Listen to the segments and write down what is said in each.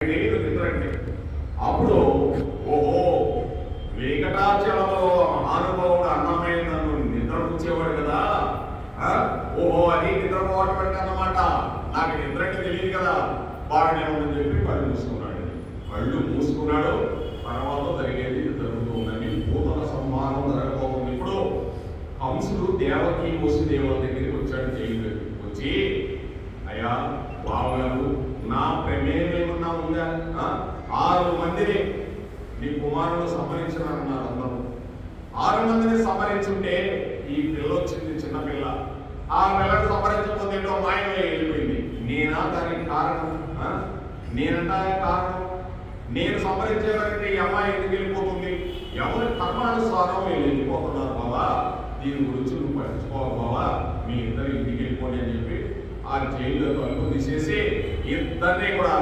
తెలియదు నిద్రంటే. అప్పుడు ఓహో వెంకటాచలంలో మహానుభావుడు అన్నమయ్య నన్ను నిద్రపుచ్చేవాడు కదా, ఓహో అది నిద్రపోవటం అంటే అన్నమాట. నాకు నిద్ర అంటే తెలియదు కదా, బాగానే ఉందని చెప్పి కళ్ళు మూసుకున్నాడు. కళ్ళు మూసుకున్నాడు. తర్వాత జరిగేది జరుగుతుందని భూతల సంహారం జరగబోతుంది. ఇప్పుడు కంసుడు దేవకి వసుదేవుల దగ్గరికి వచ్చాడు. జైలు వచ్చి, అయ్యా బావగారు నా ప్రమేయం ఏమన్నా ఉందా? 6 మందిని నీ కుమారుడు సంహరించినారన్నారు అందరూ. 6 మందిని సంహరించుంటే ఈ పిల్ల వచ్చింది, చిన్నపిల్ల. ఆ పిల్లని సంహరించకపోతే ఏంటో మాయమే వెళ్ళిపోయింది. నేనా దానికి కారణం? నేనంటా కారణం? నేను సంహరించేవారంటే ఈ అమ్మాయి ఎందుకు వెళ్ళిపోతుంది? ఎవరి కర్మానుసారం వీళ్ళు వెళ్ళిపోతున్నారు బావా, దీని గురించి నువ్వు పట్టించుకోవాలి బావా, మీ ఇద్దరు ఇంటికి వెళ్ళిపోండి అని చెప్పి ఆ జైల్లో తలుపు తీసేసి ఇద్దరిని కూడా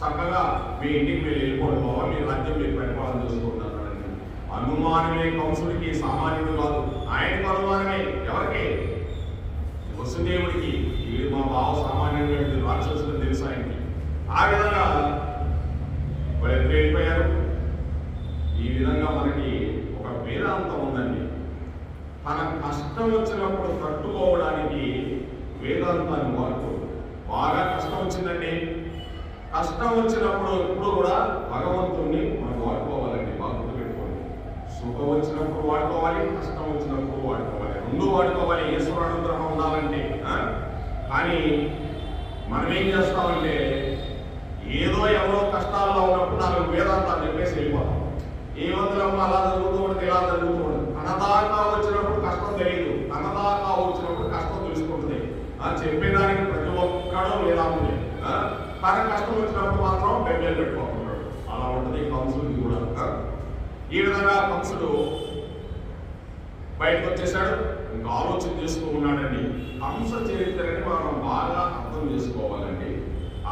చక్కగా మీ ఇంటికి మీరు వెళ్ళిపోవడం బావా, మీ రాజ్యం మీరు పరిపాలన చేసుకుంటున్నారు. అనుమానమే కంసుడికి, సామాన్యుడు కాదు. ఆయనకు అనుమానమే. ఎవరికి? వసుదేవుడికి. వీడు మా బావ సామాన్యుడు, రాక్షసుడు తెలుసు ఆయనకి. ఆ విధంగా వాళ్ళిద్దరు వెళ్ళిపోయారు. ఈ విధంగా మనకి ఒక వేదాంతం ఉందండి. తన కష్టం వచ్చినప్పుడు తట్టుకోవడానికి వేదాంతాన్ని వాడుకో. బాగా కష్టం వచ్చిందండి, కష్టం వచ్చినప్పుడు ఎప్పుడు కూడా భగవంతుణ్ణి మనం వాడుకోవాలండి. బాగా గుర్తుపెట్టుకోండి. సుఖం వచ్చినప్పుడు వాడుకోవాలి, కష్టం వచ్చినప్పుడు వాడుకోవాలి, రెండు వాడుకోవాలి. ఈశ్వర అనుగ్రహం ఉండాలంటే. కానీ మనం ఏం చేస్తామంటే ఏదో ఎవరో కష్టాల్లో ఉన్నప్పుడు నాకు వేదాంతాన్ని చెప్పేసి వెళ్ళిపోతాం. ఏ వంతులమ్మ అలా జరుగుతూ ఉంటుంది, ఇలా జరుగుతూ ఉంటుంది. తనదాకా వచ్చినప్పుడు కష్టం తెలియదు, తనదాకా వచ్చినప్పుడు కష్టం తెలుసుకుంటుంది. చెప్పేదానికి ప్రతి ఒక్కడో వేదాంతులే. తన కష్టం వచ్చినప్పుడు మాత్రం బెబ్బేలు పెట్టుకుంటున్నాడు. అలా ఉంటుంది కంసుడికి కూడా. ఈ విధంగా కంసుడు బయటకు వచ్చేసాడు. ఇంకా ఆలోచన చేస్తూ ఉన్నాడండి. కంస చరిత్రని మనం బాగా అర్థం చేసుకోవాలండి.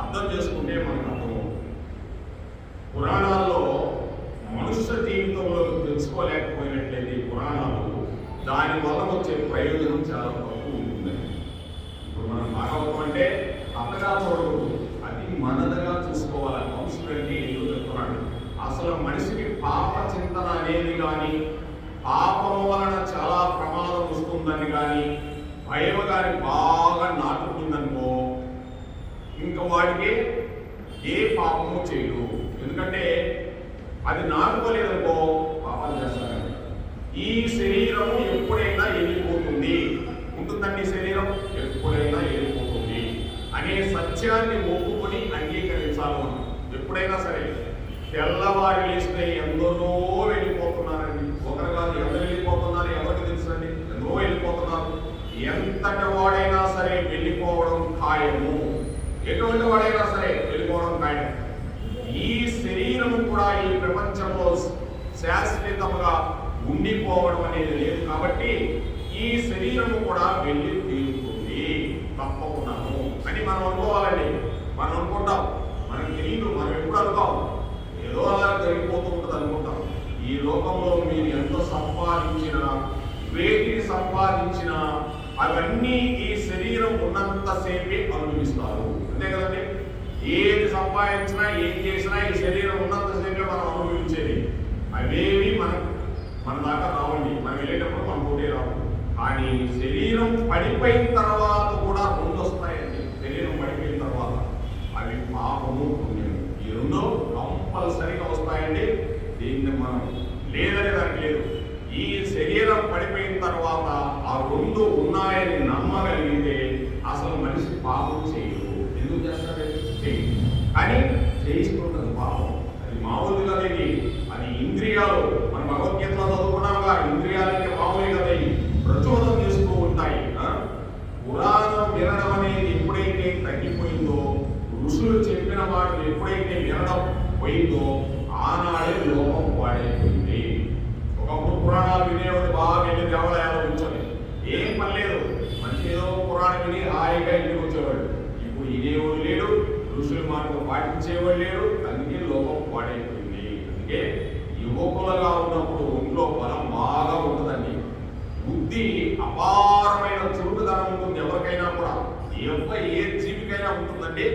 అర్థం చేసుకుంటే మనకు అర్థమవుతుంది. పురాణాల్లో మనుష్య జీవితంలో తెలుసుకోలేకపోయినట్లయితే పురాణాలు దానివల్ల వచ్చే ప్రయోజనం చాలా తక్కువ ఉంటుందండి. ఇప్పుడు మనం భాగవతం అంటే అంతగా చూడకూడదు, అది మనదగా చూసుకోవాలి. కంసుడు అంటే ఏదో చెప్తున్నాడు. అసలు మనిషికి పాప చింతన అనేది కానీ, పాపం వలన చాలా ప్రమాదం వస్తుందని కానీ, భయం కానీ బాగా నాటుకుందనుకో, ఇంకా వాడికి ఏ పాపము చేయడు. ఎందుకంటే అది నాటుకోలేదనుకో పాపాలు చేస్తారండి. ఈ శరీరము ఎప్పుడైనా వెళ్ళిపోతుంది ఉంటుందండి. శరీరం ఎప్పుడైనా వెళ్ళిపోతుంది అనే సత్యాన్ని ఒప్పుకొని అంగీకరించాలి మనం. ఎప్పుడైనా సరే తెల్లవారి లేస్తే ఎందరో వెళ్ళిపోతున్నారండి. ఒకరు కాదు, ఎవరు వెళ్ళిపోతున్నారు ఎవరికి తెలుసండి. ఎందరో వెళ్ళిపోతున్నారు. ఎంతటి వాడైనా సరే వెళ్ళిపోవడం ఖాయము. ఎటువంటి వాడైనా సరే వెళ్ళిపోవడం ఖాయం. ఈ శరీరము కూడా ఈ ప్రపంచంలో శాశ్వతముగా ఉండిపోవడం అనేది లేదు. కాబట్టి ఈ శరీరము కూడా వెళ్ళి తీరుతుంది తప్పకున్నాము అని మనం అనుకోవాలండి. మనం అనుకుంటాం, మనకు తెలియదు, మనం ఎప్పుడు అనుకోం, ఏదో అలా జరిగిపోతూ ఉంటుంది అనుకుంటాం. ఈ లోకంలో మీరు ఎంత సంపాదించినా, వేటిని సంపాదించినా అవన్నీ ఈ శరీరం ఉన్నంతసేపే అనుభవిస్తారు. అంతే కదండి. ఏది సంపాదించినా ఏం చేసినా ఈ శరీరం ఉన్నంతసేపే మనం అనుభవించేది. అవేవి మన దాకా రావండి. మనం వెళ్ళేటప్పుడు మన పోటీ రావు. కానీ శరీరం పడిపోయిన తర్వాత కూడా 2 వస్తాయండి. శరీరం పడిపోయిన తర్వాత అవి పాపము, పుణ్యము. ఈ 2 కంపల్సరీగా వస్తాయండి. దీన్ని మనం లేదనే దానికి లేదు. ఈ శరీరం పడిపోయిన తర్వాత ఆ 2 ఉన్నాయని నమ్మగలిగితే అసలు మనిషి పాపం చేయదు. ఎందుకు చేస్తాడు? కానీ చేయిస్తుంటుంది పాపం. అది మామూలుగా లేదు. అది ఇంద్రియాలు. మన భగవద్గీతలో చదువుకున్నాముగా, ఇంద్రియాలకి మామూలు కదా ప్రచోదనం చేస్తూ ఉంటాయి. పురాణం వినడం అనేది ఎప్పుడైతే తగ్గిపోయిందో, ఋషులు చెప్పిన వాటిని ఎప్పుడైతే వినడం పోయిందో ఆనాడే లోకం పాడైపోయింది. ఒకప్పుడు పురాణాలు వినేవాడు బాగా వెళ్ళి దేవాలయాలు కూర్చొని ఏం పని లేదు, మంచి ఏదో పురాణం విని హాయిగా ఇంటికి వచ్చేవాడు. ఇప్పుడు ఇదేవాడు లేడు, ఋషులు మాటలు పాటించేవాడు లేడు. అందుకే లోకం పాడైపోయింది. అందుకే యువకులుగా ఉన్నప్పుడు ఒంట్లో బలం బాగా ఉంటుందండి. బుద్ధి అపారమైన చురుకుదనం ఉంటుంది ఎవరికైనా కూడా. ఏ జీవికైనా ఉంటుందండి.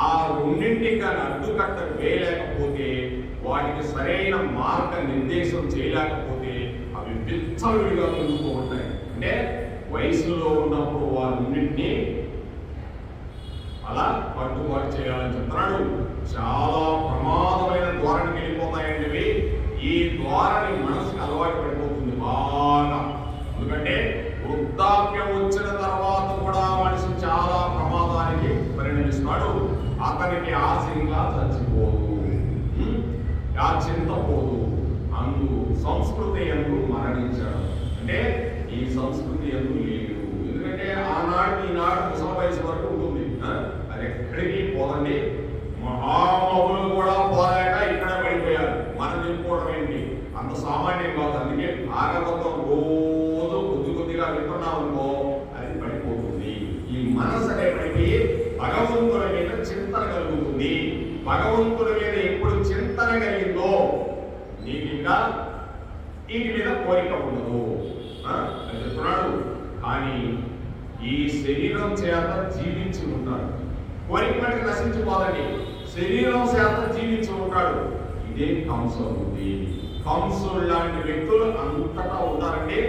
ఆ రెండింటికి అడ్డుకట్ట వేయలేకపోతే, వాటికి సరైన మార్గ నిర్దేశం చేయలేకపోతే అవి విచ్చలవిడిగా పెరుగుతూ ఉంటాయి. అంటే వయసులో ఉన్నప్పుడు వారిన్నింటినీ అలా కట్టుబాటు చేయాలని చెప్తున్నాడు. చాలా ప్రమాదమైన ద్వారానికి వెళ్ళిపోతాయండి. ఈ ద్వారాన్ని మనసుకి అలవాటు పడిపోతుంది బాగా. ఎందుకంటే వృద్ధాప్యం వచ్చిన తర్వాత కూడా మనిషి చాలా ప్రమాదానికి పరిణమిస్తున్నాడు. అతనికి ఆశ ఇంకా చచ్చిపోదు, ఆ చింత పోదు. అందు సంస్కృతి ఎందు మరణించాడు. అంటే ఈ సంస్కృతి ఎందు లేదు. ఎందుకంటే ఆనాడు ఈనాడు ముసలి వయసు వరకు ఉంటుంది. అది ఎక్కడికి పోదండి. మహామహులు కూడా పోలేక ఇక్కడ పడిపోయారు. మనం చెప్పుకోవడం ఏంటి అంత సామాన్యం కాదు. అందుకే భాగవతం రోజు కొద్దిగా వింటున్నాం అనుకో, అది పడిపోతుంది. ఈ మనసు అనేప్పటికీ భగవంతుడి మీద చింతన కలుగుతుంది. భగవంతుడి మీద ఎప్పుడు చింతన కలిగిందో నీకు ఇంకా వీటి మీద కోరిక ఉండదు అని చెప్తున్నాడు. కానీ ఈ శరీరం చేత జీవించి ఉంటాడు. కోరిక మటుకు నశించిపోదండి. శరీరం చేత జీవించి ఉంటాడు. ఇదే కంసుడి. కంసుడు లాంటి వ్యక్తులు అంతటా ఉంటారండి.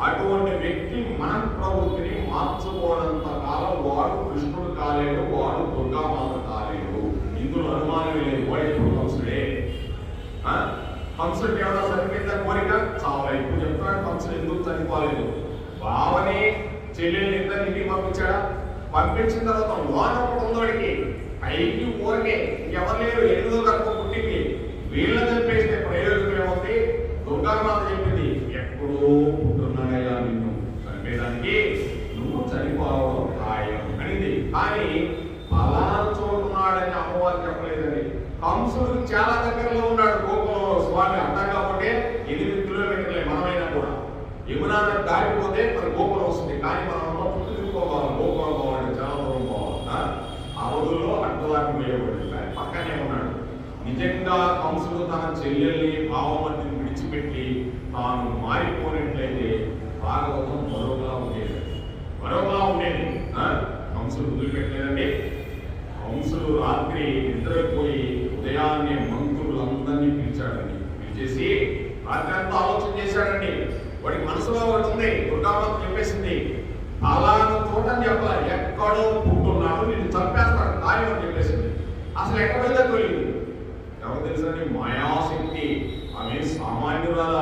అటువంటి వ్యక్తి మన ప్రవృత్తిని మార్చుకోనంత కాలం వాడు కృష్ణుడు కాలేడు, వాడు దుర్గామాత కాలేడు. ఇందులో అనుమానమే లేదు. వాడు ఎప్పుడు కంసుడే. కంసుడికి ఏమైనా చనిపోయిందా కోరిక? చాలా ఎక్కువ చెప్తాడు. కంసుడు ఎందుకు చనిపోలేదు? బావని చెల్లెల్ని ఇద్దరు ఇంటికి పంపించాడా? పంపించిన తర్వాత లోన ఉందోడికి పైకి ఊరకే ఎవరు లేరు. ఎనిమిదో కనుక పుట్టింది. వీళ్ళ చంపేస్తే ప్రయోజనం ఏమవుతుంది? దుర్గామాత చెప్పింది, ఎప్పుడూ పుట్టున్నాడయ్యా నిన్ను చంపేదానికి, నువ్వు చనిపోవడం ఖాయం అనింది. కానీ అలా చూడున్నాడని అమ్మవారు చెప్పలేదండి. కంసుడికి చాలా దగ్గరలో ఉన్నాడు గోకులంలో స్వామి. అర్థం కాబట్టి 8 కిలోమీటర్లే మనమైనా కూడా. యమునా దాటిపోతే మన గోకులం వస్తుంది. కానీ మనం పుట్టు తిరుగుకోవాలి. గోకులం పోవాలంటే చాలా దూరం పోవాలి. ఆ రోజుల్లో అడ్డదాటి పోయేవాడు. కానీ పక్కనే ఉన్నాడు. నిజంగా కంసుడు తన చెల్లెల్ని భావమతిని విడిచిపెట్టి తాను మారిపోయినట్లయితే భాగవతం మరొకలా ఉండేది. కంసుడు వదిలిపెట్టలేదండి. కంసుడు రాత్రి నిద్రపోయి ఉదయాన్నే మంత్రులందరినీ పిలిచాడండి. పిలిచేసి రాత్రి అంతా ఆలోచన చేశాడండి. వాడికి మనసులో ఒకటి ఉంది. దుర్గామాత చెప్పేసింది, అలాను చూడని చెప్పాలి, ఎక్కడో పుట్టున్నాడు, నేను చంపేస్తాడు ఖాయం అని చెప్పేసింది. అసలు ఎక్కడ వెళ్ళా తెలియదు. ఎవరు తెలుసండి? మాయాశక్తి. ఆమె సామాన్యురాల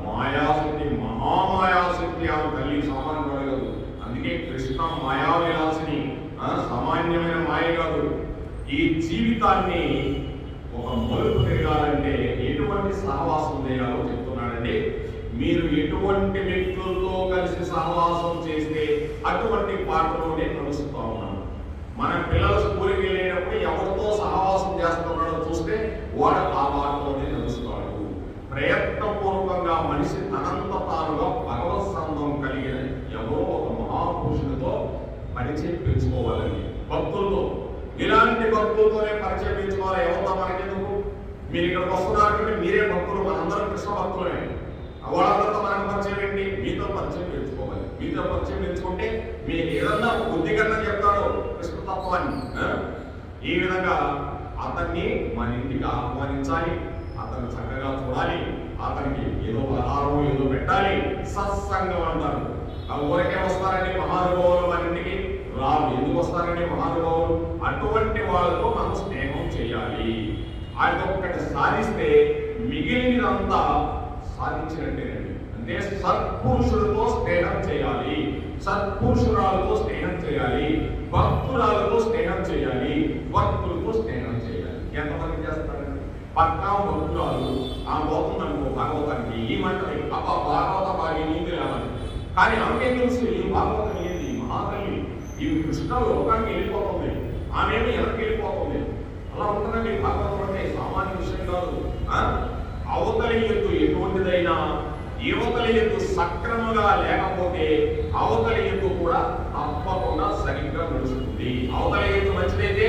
మాయాశక్తి, మహామాయాశక్తి. ఆమె తల్లి సామాన్యురాలు కాదు. అందుకే కృష్ణ మాయా విలాసిని, సామాన్యమైన మాయ కాదు. ఈ జీవితాన్ని ఒక మలుపు తిరగాలంటే ఎటువంటి సహవాసం చేయాలో చెప్తున్నాడండి. మీరు ఎటువంటి వ్యక్తులతో కలిసి సహవాసం చేస్తే అటువంటి పాటలోనే నడుస్తూ ఉన్నాను. మన పిల్లల స్కూల్కి వెళ్ళేటప్పుడు ఎవరితో సహవాసం చేస్తున్నాడో చూస్తే వాడు ఆ పాటలోనే నడుస్తాడు. ప్రయత్నపూర్వకంగా మనిషి తనంత తానుగా భగవత్ సంబంధం కలిగిన ఎవరో ఒక మహాపురుషునితో పరిచయం పెంచుకోవాలని, భక్తులతో. ఇలాంటి భక్తులతోనే పరిచయం పెంచుకోవాలి. ఎవరితో మనకెందుకు? మీరు ఇక్కడికి వస్తున్నారంటే మీరే భక్తులు, మనందరం కృష్ణ భక్తులమే. వాళ్ళందరితో మనకు పరిచయం ఏంటి? మీతో పరిచయం పెంచుకోవాలి. మీతో పరిచయం పెంచుకుంటే మీకు ఏదన్నా బుద్ధికన్నా చెప్తాడో కృష్ణ తత్వాన్ని. ఈ విధంగా అతన్ని మన ఇంటికి ఆహ్వానించాలి. అతను చక్కగా చూడాలి. అతనికి ఏదో ఆహారం ఏదో పెట్టాలి. సత్సంగం అంటారు. ఊరికే వస్తారండి మహానుభావులు మన ఇంటికి? రాదు. ఎందుకు వస్తారండి మహానుభావులు? అటువంటి వాళ్ళతో మనం స్నేహం చేయాలి. ఆయన ఒక్కటి సాధిస్తే మిగిలినదంతా సాధించినట్టేనండి. అంటే సత్పురుషులతో స్నేహం చేయాలి, సత్పురుషురాలతో స్నేహం చేయాలి, భక్తురాలతో స్నేహం చేయాలి, భక్తులతో స్నేహం చేయాలి. ఎంతమంది చేస్తారండి? పక్కా భక్తురాలు ఆ పోతుందనుకో భాగవతానికి, ఈ మంటని అబ్బా భాగవత బాగా నీంది రావాలి. కానీ ఆమెకేం తెలుసు ఈ భాగవతం ఏంటి? మహాతల్లి ఈ కృష్ణ లోకానికి వెళ్ళిపోతుంది. ఆమెమి వెనక్కి వెళ్ళిపోతుంది. అలా ఉంటుందండి భాగవతం అంటే సామాన్య విషయం కాదు. అవతలి ఎత్తు ఎటువంటిదైనా యువతలి ఎత్తు సక్రమంగా లేకపోతే అవతలి ఎత్తు కూడా తప్పకుండా సరిగ్గా నడుస్తుంది. అవతలి ఎత్తు మంచిదైతే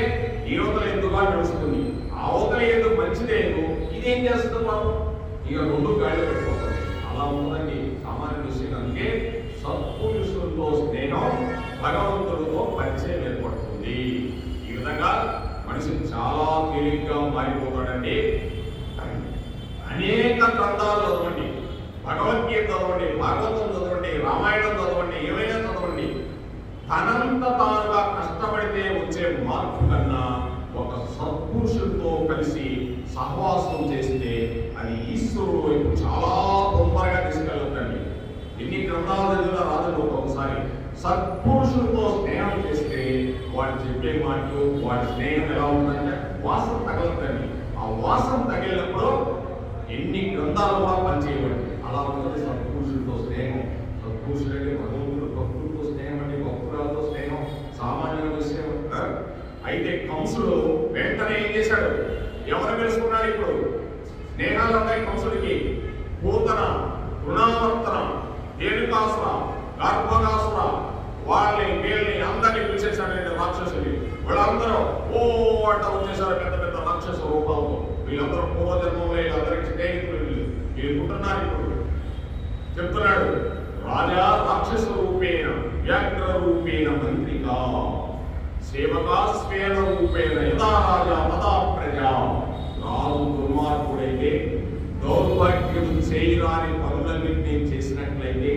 యువతలి ఎత్తుగా నడుస్తుంది. అవతలి ఎత్తు మంచిదేను ఇదేం చేస్తుంది మనం? ఇక రెండు గాళ్ళు పెట్టుకోవాలి. అలా ఉంటుందండి సామాన్య విషయం. అందుకే సత్పురుషులతో స్నేహం, భగవంతుడితో పరిచయం ఏర్పడుతుంది. ఈ విధంగా మనిషి చాలా తేలిగ్గా మారిపోతాడండి. అనేక గ్రంథాలు చదవండి, భగవద్గీత చదవండి, భాగవతం చదవండి, రామాయణం చదవండి, ఏమైనా చదవండి. తనంత తానుగా కష్టపడితే వచ్చే మార్పు కన్నా ఒక సత్పురుషులతో కలిసి సహవాసం చేస్తే అది ఈశ్వరుడు వైపు చాలా తొందరగా తీసుకెళ్ళొద్దండి. ఎన్ని గ్రంథాలు చదివినా రాదు. ఒక్కొక్కసారి సత్పురుషులతో స్నేహం చేస్తే వాడు చెప్పే మాటలు, వాడి స్నేహం ఎలా ఉంటుందంటే వాసన తగలదండి. ఆ వాసన తగిలినప్పుడు ఎన్ని గ్రంథాలు కూడా పనిచేయబడి అలా ఉంటుంది సత్పురుషులతో స్నేహం. సత్పురుషులు అంటే భగవంతుడు, భక్తులతో స్నేహం అంటే భక్తురాలతో స్నేహం సామాన్య విషయం. అయితే కంసుడు వెంటనే ఏం చేశాడు? ఎవరు తెలుసుకున్నాడు? ఇప్పుడు స్నేహాలు ఉన్నాయి కంసుడికి. పూతన, తృణావర్తన, రేణుకాసుర, గర్భగాసుర, వాళ్ళని వీళ్ళని అందరినీ పిలిచేశాడంటే రాక్షసుని. వీళ్ళందరూ ఓ అంట వచ్చేసారు పెద్ద పెద్ద రాక్షస రూపాలతో. వీళ్ళందరూ పూర్వజన్మంలో వీళ్ళందరికీ స్నేహితులు. వీళ్ళు పుట్టున్నారు. ఇప్పుడు చెప్తున్నాడు, రాజా రాక్షస రూపేణ వ్యాఘ్ర రూపేణ మంత్రికా సేవకా స్వేన రూపేణ యథా రాజా తథా ప్రజా. రాజు దుర్మార్గుడైతే, దౌర్భాగ్యం చేయరాని పనులన్నింటినీ చేసినట్లయితే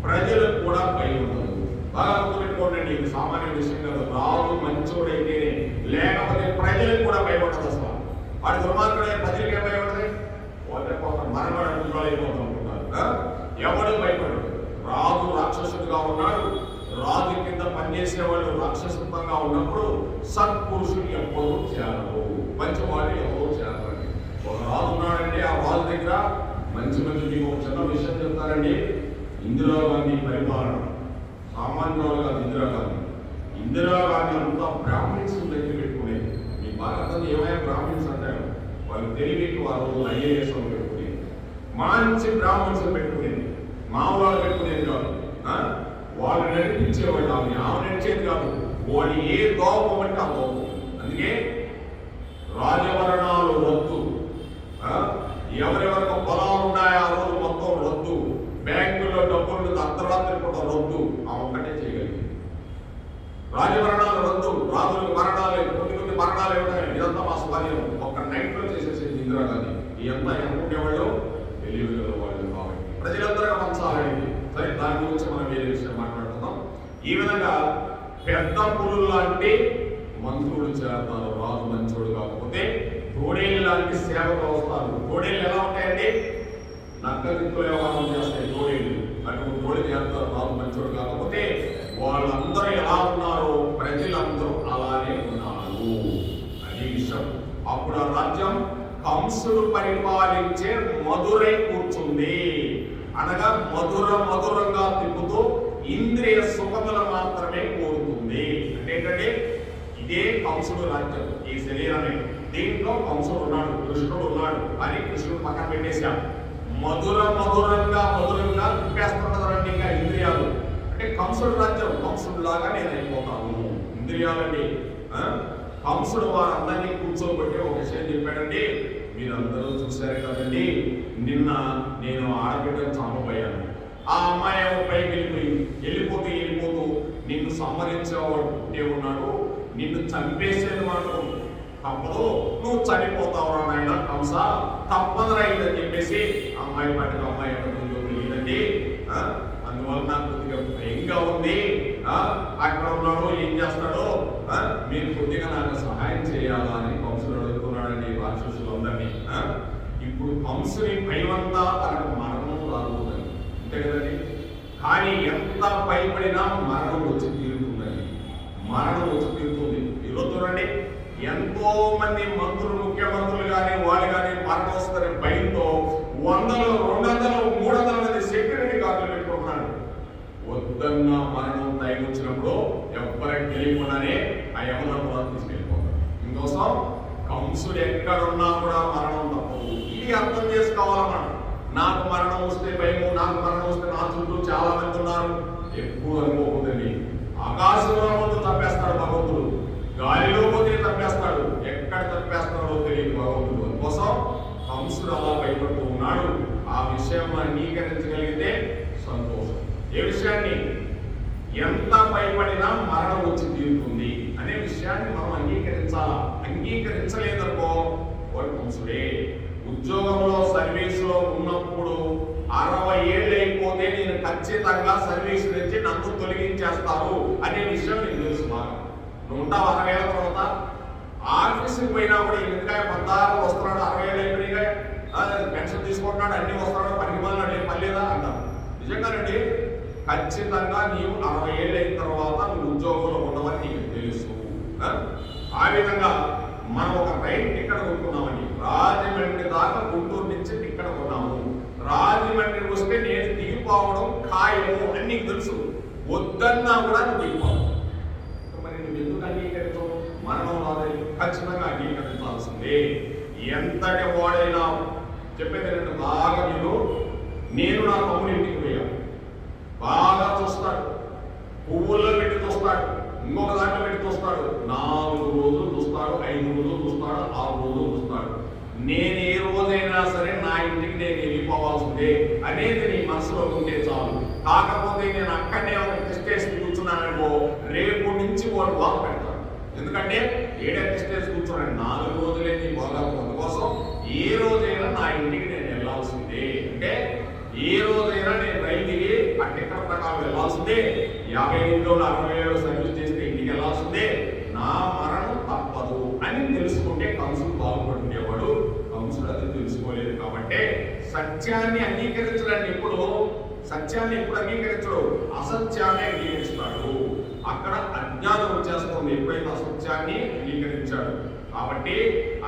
ప్రజలకు కూడా భయం ఉండదు. బాగా గుర్తుపెట్టుకోండి, ఇది సామాన్య విషయం కాదు. రాజు మంచోడైతేనే, లేకపోతే ప్రజలకు కూడా భయపడదు. అసలు వాడు దుర్మార్గుడైతే ప్రజలకే భయపడదు. వాళ్ళ మరణం అనుకోలేకపోతాం అనుకుంటారు. ఎవడు భయపడడు. రాజు రాక్షసుడిగా ఉన్నాడు. రాజు కింద పనిచేసే వాళ్ళు రాక్షసత్వంగా ఉన్నప్పుడు సత్పురుషులు ఎప్పుడూ చేరరు, మంచి వాళ్ళు ఎవరూ చేరరండి. ఒక రాజు ఉన్నాడంటే ఆ రాజు దగ్గర మంచి మీకు ఒక చిన్న విషయం చెప్తారండి. ఇందిరాగాంధీ పరిపాలన సామాన్యులు కాదు. ఇందిరాగాంధీ అంతా బ్రాహ్మిన్స్ దగ్గర పెట్టుకునేది. మీ భారతంలో ఏమైనా బ్రాహ్మిన్స్ అంటారు, వాళ్ళు తెలివికి వారు ఐఏఎస్ పెట్టుకునేది. మంచి బ్రాహ్మణ్స్ పెట్టుకునేది, మామూలు పెట్టుకునేది కాదు. వాళ్ళు నడిపించేవాళ్ళు. ఆమె నడిచేది కాదు. వాడు ఏ దోపం అంటే ఆ దోపం. అందుకే రాజవరణాలు రద్దు, ఎవరెవరికి పొలాలు ఉన్నాయో ఆ రోజు మొత్తం రద్దు, బ్యాంకుల్లో డబ్బులు అర్ధరాత్రి కూడా రద్దు. ఆ ఒక్కటే చేయగలిగింది. రాజవరణాలు రద్దు, రాజులకు మరణాలు, కొన్ని మరణాలు ఏమిటాయి, ఇదంతా మా స్వాధీనం. ఒక్క నైట్ లో చేసేసేది ఇందిరాగాంధీ. ఇదంతా అనుకునేవాళ్ళు తెలియగల వాళ్ళు కాబట్టి ప్రజలందరూ పంచాలండి. సరే, దాని గురించి మనం వేరే విషయం మాట్లాడుతున్నాం. ఈ విధంగా పెద్ద పులులు లాంటి మంత్రులు చేస్తారు. రాజు మంచోడు కాకపోతే తోడేళ్ళు లాంటి సేవకు వస్తారు. తోడేళ్ళు ఎలా ఉంటాయండి? నక్కదిక్కులు వ్యవహారం చేస్తాయి తోడేళ్ళు. అటువంటి తోడు చేస్తారు. రాజు మంచోడు కాకపోతే వాళ్ళందరూ ఎలా ఉన్నారో ప్రజలందరూ అలానే ఉన్నారు. అది విషయం. అప్పుడు ఆ రాజ్యం కంసుడు పరిపాలించే మధురై కూర్చుంది. అనగా మధురంగా తిప్పుతూ ఇంద్రియ సుఖములు మాత్రమే కోరుతుంది. అంటే ఏంటంటే ఇదే కంసుడు రాజ్యం, ఈ శరీరమే. దీంట్లో కంసుడు ఉన్నాడు, కృష్ణుడు ఉన్నాడు అని కృష్ణుడు పక్కన పెట్టేశాం. మధురంగా తిప్పేస్తున్నదండి ఇంకా ఇంద్రియాలు. అంటే కంసుడు రాజ్యం, కంసుడు లాగా నేను అయిపోతాను. ఇంద్రియాలండి. కంసుడు వారందరినీ కూర్చోబెట్టి ఒక విషయం చెప్పాడండి. మీరందరూ చూశారు కదండి, నిన్న నేను ఆడబిడ్డను చంపబోయాను. ఆ అమ్మాయి పైకి వెళ్ళిపోతూ నిన్ను సంహరించేవాడు ఉంటే ఉన్నాడు. నిన్ను చంపేసేది మాత్రం తప్పదు, నువ్వు చనిపోతావురా నాయన కంస, తప్పదురా అని చెప్పేసి అమ్మాయి పట్టుకు అమ్మాయి ఎక్కడుందో తెలియదండి. అందువల్ల నాకు కొద్దిగా భయంగా ఉంది. అక్కడ ఉన్నాడు, ఏం చేస్తాడో మీరు కొద్దిగా నాకు సహాయం చేయాలా అని కంసుడు అడుగుతున్నాడండి రాక్షసులందరినీ. ఇప్పుడు కంసుని భయమంతా తనకు మరణం రాబోతుంది, అంతే కదండి. కానీ ఎంత భయపడినా మరణం వచ్చి తీరుతుందండి. మరణం వచ్చి తీరుతుంది. ఈరోజు చూడండి, ఎంతో మంది మంత్రులు, ముఖ్యమంత్రులు కానీ వాళ్ళు కానీ మరణం వస్తుందని భయంతో 100, 200, 300 మంది సెక్యూరిటీ గార్డులు పెట్టుకుంటున్నాడు. వద్దన్న మరణం టైం వచ్చినప్పుడు ఎవరికి తెలియకుండానే ఆ యమధర్మరాజు తీసుకెళ్ళిపోతాడు. ఇంకోసం కంసుడు ఎక్కడున్నా కూడా మరణం తప్పదు. ఇది అర్థం చేసుకోవాలన్నా. నాకు మరణం వస్తే భయము, నాకు మరణం వస్తే నా చుట్టూ చాలా మంది ఉన్నారు ఎక్కువ అనుకోకూడదండి. ఆకాశంలో ముందు తప్పేస్తాడు భగవంతుడు, గాలిలో పోతే తప్పేస్తాడు, ఎక్కడ తప్పేస్తాడో తెలియదు భగవంతుడు. అందుకోసం కంసుడు అలా భయపడుతూ ఉన్నాడు. ఆ విషయం అంగీకరించగలిగితే సంతోషం. ఏ విషయాన్ని? ఎంత భయపడినా మరణం వచ్చి తీరుతుంది అనే విషయాన్ని మనం అంగీకరించాలా. అంగీకరించలేదనుకో వాడు కంసుడే. ఉద్యోగంలో సర్వీసులో ఉన్నప్పుడు 60 ఏళ్ళు అయిపోతే నేను ఖచ్చితంగా సర్వీస్ నుంచి నన్ను తొలగించేస్తారు అనే విషయం నీకు తెలుసు బాగా. నువ్వు ఉంటావు 60 ఏళ్ళ తర్వాత. ఆఫీస్కి పోయినా కూడా ఇంకా 16 వస్తున్నాడు, 60 ఏళ్ళు అయిపోయినాయి, పెన్షన్ తీసుకుంటున్నాడు, అన్ని వస్తున్నాడు, 10 మంది పర్లేదా అంటారు. నిజంగానండి, ఖచ్చితంగా నీవు 60 ఏళ్ళు అయిన తర్వాత నువ్వు ఉద్యోగంలో ఉండవని నీకు తెలుసు. ఆ విధంగా మనం ఒక రైలు టికెట్ కొనుక్కున్నామని, రాజమండ్రి దాకా గుంటూరు నుంచి టికెట్ కొన్నాము. రాజమండ్రి వస్తే నేను దిగిపోవడం ఖాయము అని నీకు తెలుసు. వద్దన్నా కూడా నువ్వు దిగిపోవు. మరి నువ్వు ఎందుకు అంగీకరించవు? మరణం రాదని ఖచ్చితంగా అంగీకరించాల్సిందే. ఎంతటి వాడైనా చెప్పేది ఏంటంటే, బాగా నేను నా తమ్ముడి ఇంటికి పోయాను, బాగా చూస్తాడు, పువ్వుల్లో పెట్టి చూస్తాడు, ఇంకొక దాంట్లో పెట్టి చూస్తాడు, 4 రోజులు చూస్తాడు, 5 రోజులు చూస్తాడు, 6 రోజులు చూస్తాడు. నేను ఏ రోజైనా సరే నా ఇంటికి నేను వెళ్ళిపోవాల్సిందే అనేది నీ మనసులో ఉంటే చాలు. కాకపోతే నేను అక్కడనే ఒక టెస్టేసి కూర్చున్నాననుకో, రేపు నుంచి వాడు బాగా పెడతాడు. ఎందుకంటే టెస్టేసి కూర్చున్నాను 4 రోజులే నీ బాగా కోసం ఏ రోజైనా నా ఇంటికి నేను వెళ్ళాల్సిందే. అంటే ఏ రోజైనా నేను రైలు దిగి ఆ టికెట్ ప్రకారం వెళ్ళాల్సిందే. 58 60 ఏళ్ళు సర్వీస్ చేస్తే ఇంటికి వెళ్ళాల్సిందే. నా మరణం తప్పదు అని తెలుసుకుంటే కంసుడు బాగుపడుతుండేవాడు. కంసుడు అది తెలుసుకోలేదు కాబట్టి సత్యాన్ని అంగీకరించడానికి సత్యాన్ని ఎప్పుడు అంగీకరించడు, అసత్యాన్ని అంగీకరిస్తాడు. అక్కడ అజ్ఞానం వచ్చేస్తుంది ఎప్పుడైతే అసత్యాన్ని అంగీకరించాడు. కాబట్టి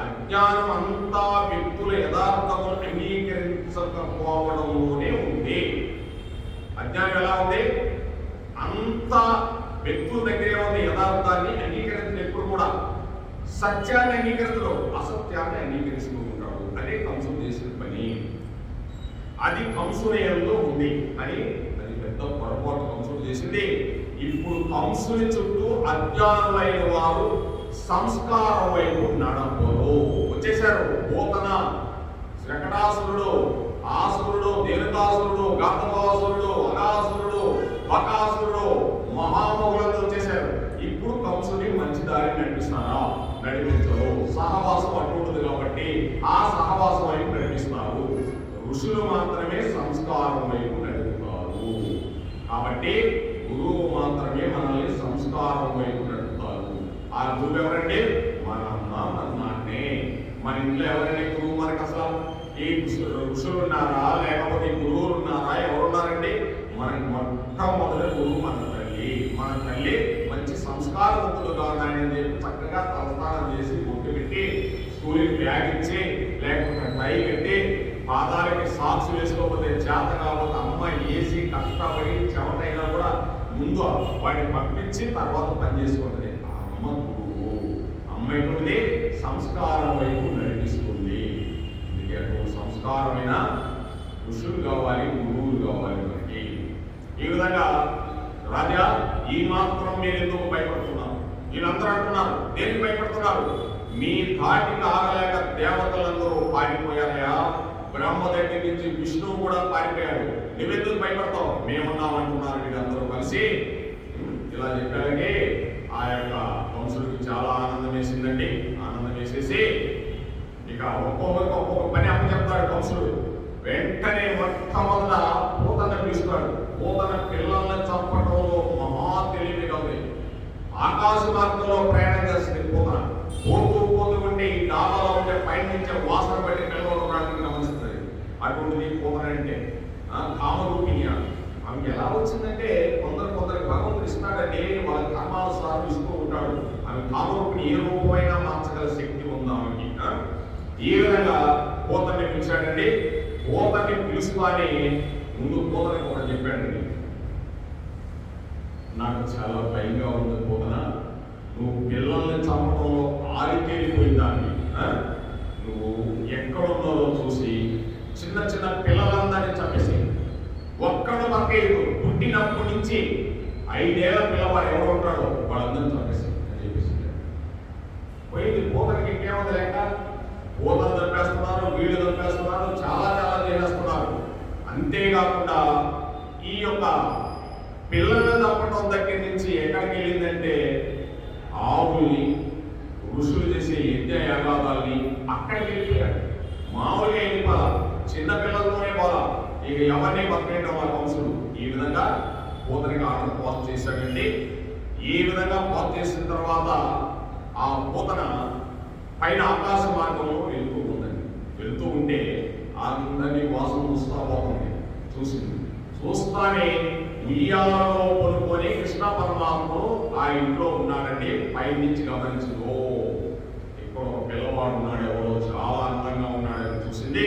అజ్ఞానం అంతా వ్యక్తుల యథార్థమును అంగీకరించకపోవడంలోనే ఉంది. అజ్ఞానం ఎలా ఉంది? అంత వ్యక్తుల దగ్గరే ఉంది యథార్థాన్ని అంగీకరించడం. ఎప్పుడు కూడా సత్యాన్ని అంగీకరించడం, అసత్యాన్ని అంగీకరిస్తూ ఉంటాడు. అదే కంసుడు చేసిన పని. అది కంసుని యందు ఉంది అని అది పెద్ద పొరపాటు కంసుడు చేసింది. ఇప్పుడు కంసుని చుట్టూ అజ్ఞానులైన వారు సంస్కారం వైపు నడపరు. వచ్చేశారు. పోతన, శకటాసురుడు, ఆసురుడు, దేవతాసురుడు, గంధర్వాసురుడు, అగాసురుడు, బకాసురుడు, మహామహులంతా వచ్చేశారు. ఇప్పుడు కంసుని మంచి దారి నడిపించరు. సహవాసం అటువంటిది కాబట్టి ఆ సహవాసం వైపు నడిపిస్తారు. ఋషులు మాత్రమే సంస్కారం వైపు నడుపుతారు. కాబట్టి గురువు మాత్రమే మనల్ని సంస్కారం వైపు నడుపుతారు. ఆ గురువు ఎవరండి? మన అమ్మ, మన నాన్నే. మన ఇంట్లో ఎవరండి గురువు? మనకు అసలు ఈ ఋషులు ఉన్నారా లేకపోతే గురువులు ఉన్నారా? ఎవరున్నారండి? మనకి మొట్టమొదటి గురువు మన తల్లి. మన తల్లి మంచి సంస్కారవంతులు కావాలని చెప్పి చక్కగా తలస్నానం చేసి బొట్టు పెట్టి, స్కూల్కి బ్యాగ్ ఇచ్చి, లేకపోతే టై కట్టి, పాదాలకి సాక్స్ వేసుకోకపోతే చేత కాకపోతే అమ్మ వేసి కష్టపడి చెమటైనా కూడా ముందు వాడిని పంపించి తర్వాత పని చేసుకుంటుంది. ఆ అమ్మ గురువు. అమ్మ ఎటువంటి సంస్కారం వైపు నడిపిస్తుంది. అందుకే అటువంటి సంస్కారమైన ఋషులు కావాలి, గురువులు కావాలి మనకి. ఈ విధంగా రాజా, ఈ మాత్రం మీరు ఎందుకు భయపడుతున్నారు? వీళ్ళందరూ అంటున్నారు, దేనికి భయపడుతున్నారు? మీ ధాటికి ఆగలేక దేవతలందరూ పారిపోయారయా. బ్రహ్మ దగ్గర నుంచి విష్ణువు కూడా పారిపోయాడు. నువ్వెందుకు భయపడతావు? మేమున్నాం అంటున్నారు వీళ్ళందరూ కలిసి. ఇలా చెప్పాలంటే ఆ యొక్క కంసుడికి చాలా ఆనందం వేసిందండి. ఆనందం వేసేసి ఇక ఒక్కొక్క పని అప్పు చెప్తాడు కంసుడు. వెంటనే మొట్టమొదట పూతన పిలుస్తాడు. పూతన పిల్లల్ని చంపడంలో మహా తెలివి ఉంది. ఆకాశ మార్గంలో ప్రయాణం చేస్తుంది పూతన. పోతూ ఉంటే ఈ డాబాలో ఉంటే పైన నుంచే వాసన బట్టి పిల్లలు గమనిస్తుంది. అటువంటిది పూతన అంటే కామరూపిణి. ఆమెకి ఎలా వచ్చిందంటే కొందరికి భగవంతుడు ఇస్తున్నాడంటే వాళ్ళ కర్మానుసారం ఇస్తూ ఉంటాడు. ఆమె కామరూపిణి ఏ రూపమైనా మార్చగల శక్తి ఉందా ఆమెకి. ఈ విధంగా పూతని పిలిచాడండి. పూతని పిలుస్తానే ముందు పూతనికి ఒకటి చెప్పాడండి. నాకు చాలా భయంగా ఉంది పూతన, నువ్వు పిల్లల్ని చంపడంలో ఆరితేరిపోయిందాన్ని. నువ్వు ఎక్కడున్నారో చూసి చిన్న చిన్న పిల్లలందరినీ చంపేసి ఒక్కడు పక్కేదు. పుట్టినప్పటి నుంచి 5 ఏళ్ల పిల్లవాడు ఎవరు ఉంటాడో వాళ్ళందరినీ చంపేసి అని చెప్పేసి పోయింది. పూతనికి ఇంకేముంది లేక పూతను చంపేస్తున్నారు, వీళ్ళు చంపేస్తున్నారు, చాలా చేసేస్తున్నారు. అంతేకాకుండా ఈ యొక్క పిల్లల్ని చంపడం దగ్గర నుంచి ఎక్కడికి వెళ్ళిందంటే ఆవుల్ని, ఋషులు చేసే అక్కడికి వెళ్ళిపోయాడు. మామూలుగా వెళ్ళిపోలా, చిన్న పిల్లలతోనే పోలా, ఇక ఎవరిని పక్కనేయడం వాళ్ళ కౌన్సిల్. ఈ విధంగా పూతనికి ఆర్డర్ పాస్ చేశాడండి. ఈ విధంగా పాస్ చేసిన తర్వాత ఆ పూతన పైన ఆకాశ మార్గంలో వెళ్తూ ఉందండి. వెళ్తూ ఉంటే అందరినీ వాసన చూస్తా పోతుంది. చూసింది. చూస్తానే ఉయ్యాలలో కొనుక్కొని కృష్ణ పరమాత్మను ఆ ఇంట్లో ఉన్నాడండి. పై నుంచి గమనించింది, ఓ ఇక్కడ ఒక పిల్లవాడు ఉన్నాడు, ఎవరో చాలా అందంగా ఉన్నాడని చూసింది.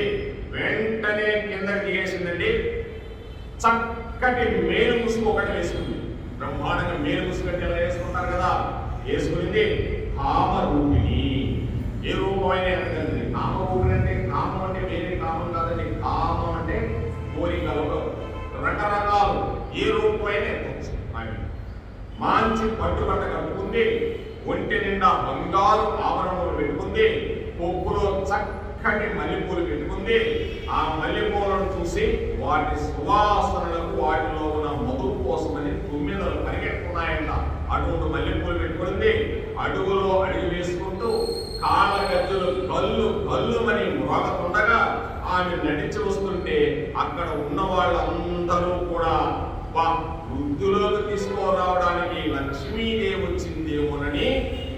వెంటనే కిందకి దిగేసిందండి. చక్కటి మేలు ముసుగు ఒకటి వేసుకుంది. బ్రహ్మాండంగా మేలు ముసుగు అంటే ఎలా వేసుకుంటారు కదా, వేసుకునింది. కామరూపిణి, ఏ రూపమైన ఎనగండి. కామరూపిణి అంటే కామం అంటే వేరే కామం కాదండి. కామం అంటే కోరికలు, రకరకాలు, ఏ రూపమైన మంచి పట్టుబట్ట కట్టుకుంది. ఒంటి నిండా బంగారు ఆభరణములు పెట్టుకుంది. కొప్పులో చక్కటి మల్లెపూలు పెట్టుకుంది. ఆ మల్లెపూలను చూసి వాటి సువాసనలకు వాటిలో ఉన్న మధు కోసమని తుమ్మిదలు పరిగెట్టుకున్నాయంట. అటువంటి మల్లెపూలు పెట్టుకుంది. అడుగులో అడుగు వేసుకుంటూ కాళ్ళ గజ్జలు కళ్ళు కళ్ళుమని మ్రోగతుండగా ఆమె నడిచి వస్తుంటే అక్కడ ఉన్న వాళ్ళందరూ కూడా వృద్ధిలోకి తీసుకురావడానికి లక్ష్మీదేవి వచ్చిందేమోనని